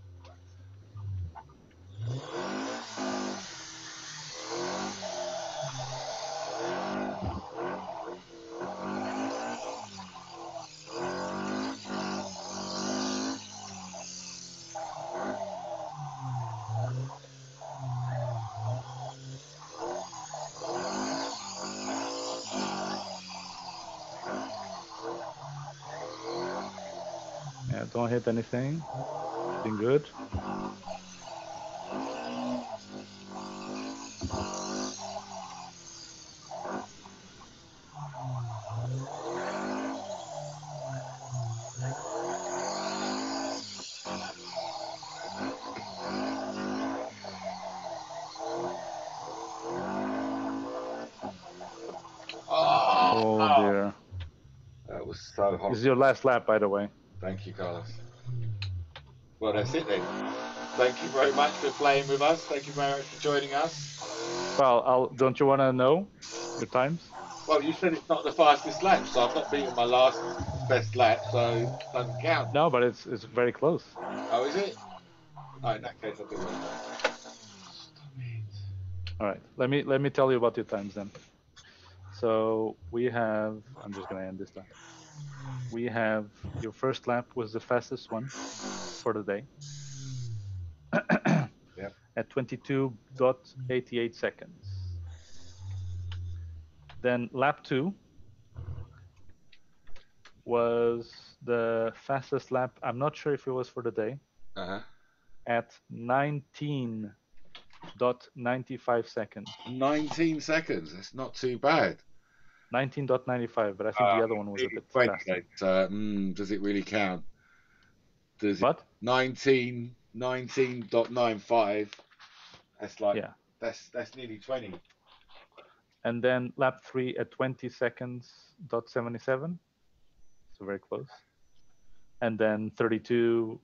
Yeah, don't hit anything. Doing good. Oh dear. That was so hot. This is your last lap, by the way. Thank you, Carlos. Well, that's it then. Thank you very much for playing with us. Thank you very much for joining us. Well, don't you want to know your times? Well, you said it's not the fastest lap, so I've not beaten my last best lap, so it doesn't count. No, but it's very close. Oh, is it? Oh, in that case, I'll do it. Stop it. All right, let me tell you about your times then. So we have. I'm just gonna end this lap. We have your first lap was the fastest one for the day. Yep. At 22.88 seconds. Then lap 2 was the fastest lap. I'm not sure if it was for the day. At 19.95 seconds. 19 seconds. That's not too bad. 19.95, but I think the other one was a bit faster. Does it really count? Does what? 19.95. That's like that's nearly 20. And then lap 3 at 20 seconds.77. So very close. And then 32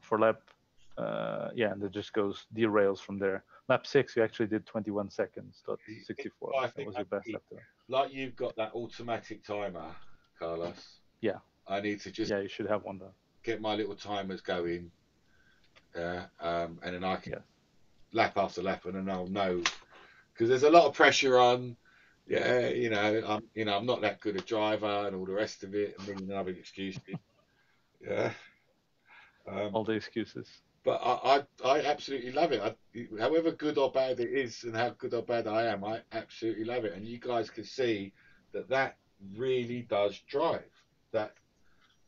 for lap. And it just goes derails from there. Lap 6, you actually did 21 seconds.64. That was your best lap there. Like you've got that automatic timer, Carlos. Yeah. I need to just. Yeah, you should have one though. Get my little timers going. And then I can lap after lap, and then I'll know because there's a lot of pressure on. I'm not that good a driver and all the rest of it, and then other excuses. Yeah. All the excuses. But I absolutely love it. However good or bad it is, and how good or bad I am, I absolutely love it. And you guys can see that really does drive. That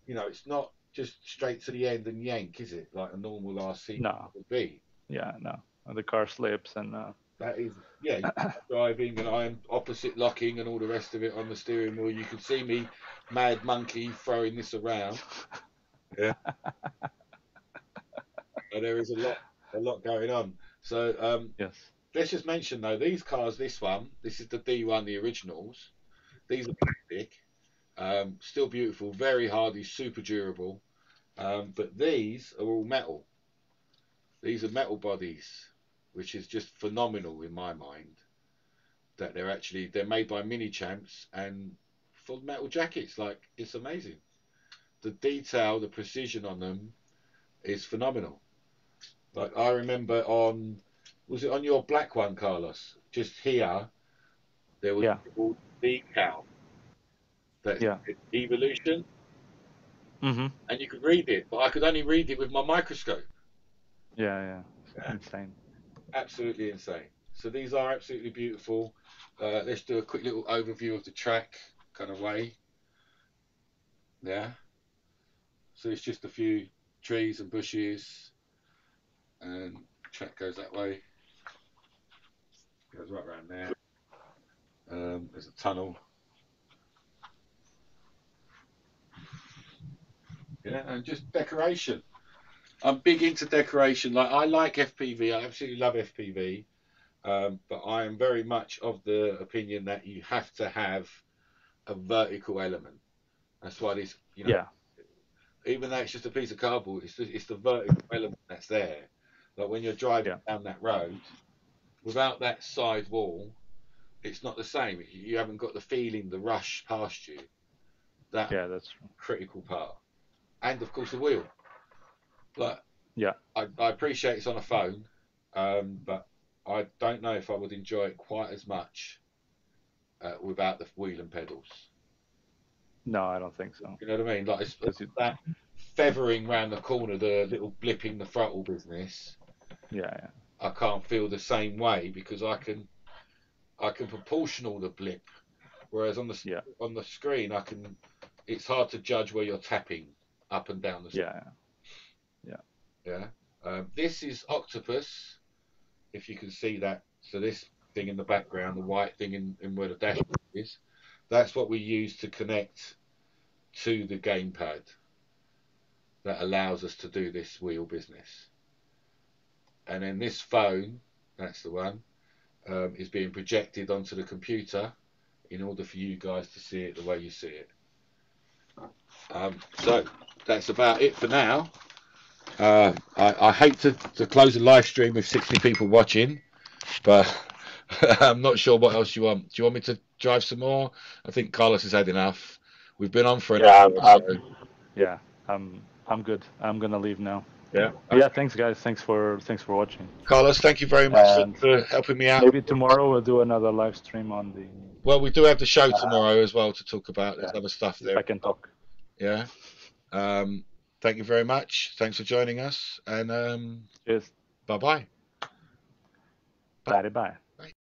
it's not just straight to the end and yank, is it? Like a normal RC would be. Yeah, no. And the car slips and. That is, driving, and I'm opposite locking and all the rest of it on the steering wheel. You can see me, mad monkey, throwing this around. Yeah. And there is a lot going on. So yes. Let's just mention though, these cars. This is the D1, the originals. These are plastic, still beautiful, very hardy, super durable. But these are all metal. These are metal bodies, which is just phenomenal in my mind. That they're made by Mini Champs and full metal jackets. Like, it's amazing. The detail, the precision on them is phenomenal. Like, I remember was it on your black one, Carlos? Just here, there was a little decal. That's Evolution. Mm-hmm. And you could read it, but I could only read it with my microscope. Yeah. Insane. Absolutely insane. So these are absolutely beautiful. Let's do a quick little overview of the track kind of way. Yeah. So it's just a few trees and bushes, and track goes that way. Goes right around there. There's a tunnel. Yeah, and just decoration. I'm big into decoration. Like I like FPV. I absolutely love FPV. But I am very much of the opinion that you have to have a vertical element. That's why this, Yeah. even though it's just a piece of cardboard, it's the vertical element that's there. Like when you're driving down that road, without that side wall, it's not the same. You haven't got the feeling, the rush past you. That That's true. critical part, and of course the wheel. Like Yeah. I appreciate it's on a phone, but I don't know if I would enjoy it quite as much without the wheel and pedals. No, I don't think so. You know what I mean? Like it's that feathering round the corner, the little blipping the throttle business. Yeah. I can't feel the same way because I can proportional the blip, whereas on the screen it's hard to judge where you're tapping up and down the screen. Yeah. This is Octopus, if you can see that. So this thing in the background, the white thing in where the dashboard is, that's what we use to connect to the gamepad that allows us to do this wheel business. And then this phone, that's the one, is being projected onto the computer in order for you guys to see it the way you see it. So that's about it for now. I hate to close a live stream with 60 people watching, but I'm not sure what else you want. Do you want me to drive some more? I think Carlos has had enough. We've been on for an hour. Yeah, I'm good. I'm gonna leave now. Yeah. Yeah, thanks guys. Thanks for watching. Carlos, thank you very much for helping me out. Maybe tomorrow we'll do another live stream on the. Well, we do have the show tomorrow as well to talk about. There's other stuff there. If I can talk. Yeah. Thank you very much. Thanks for joining us, and Cheers. bye-bye. Bye bye.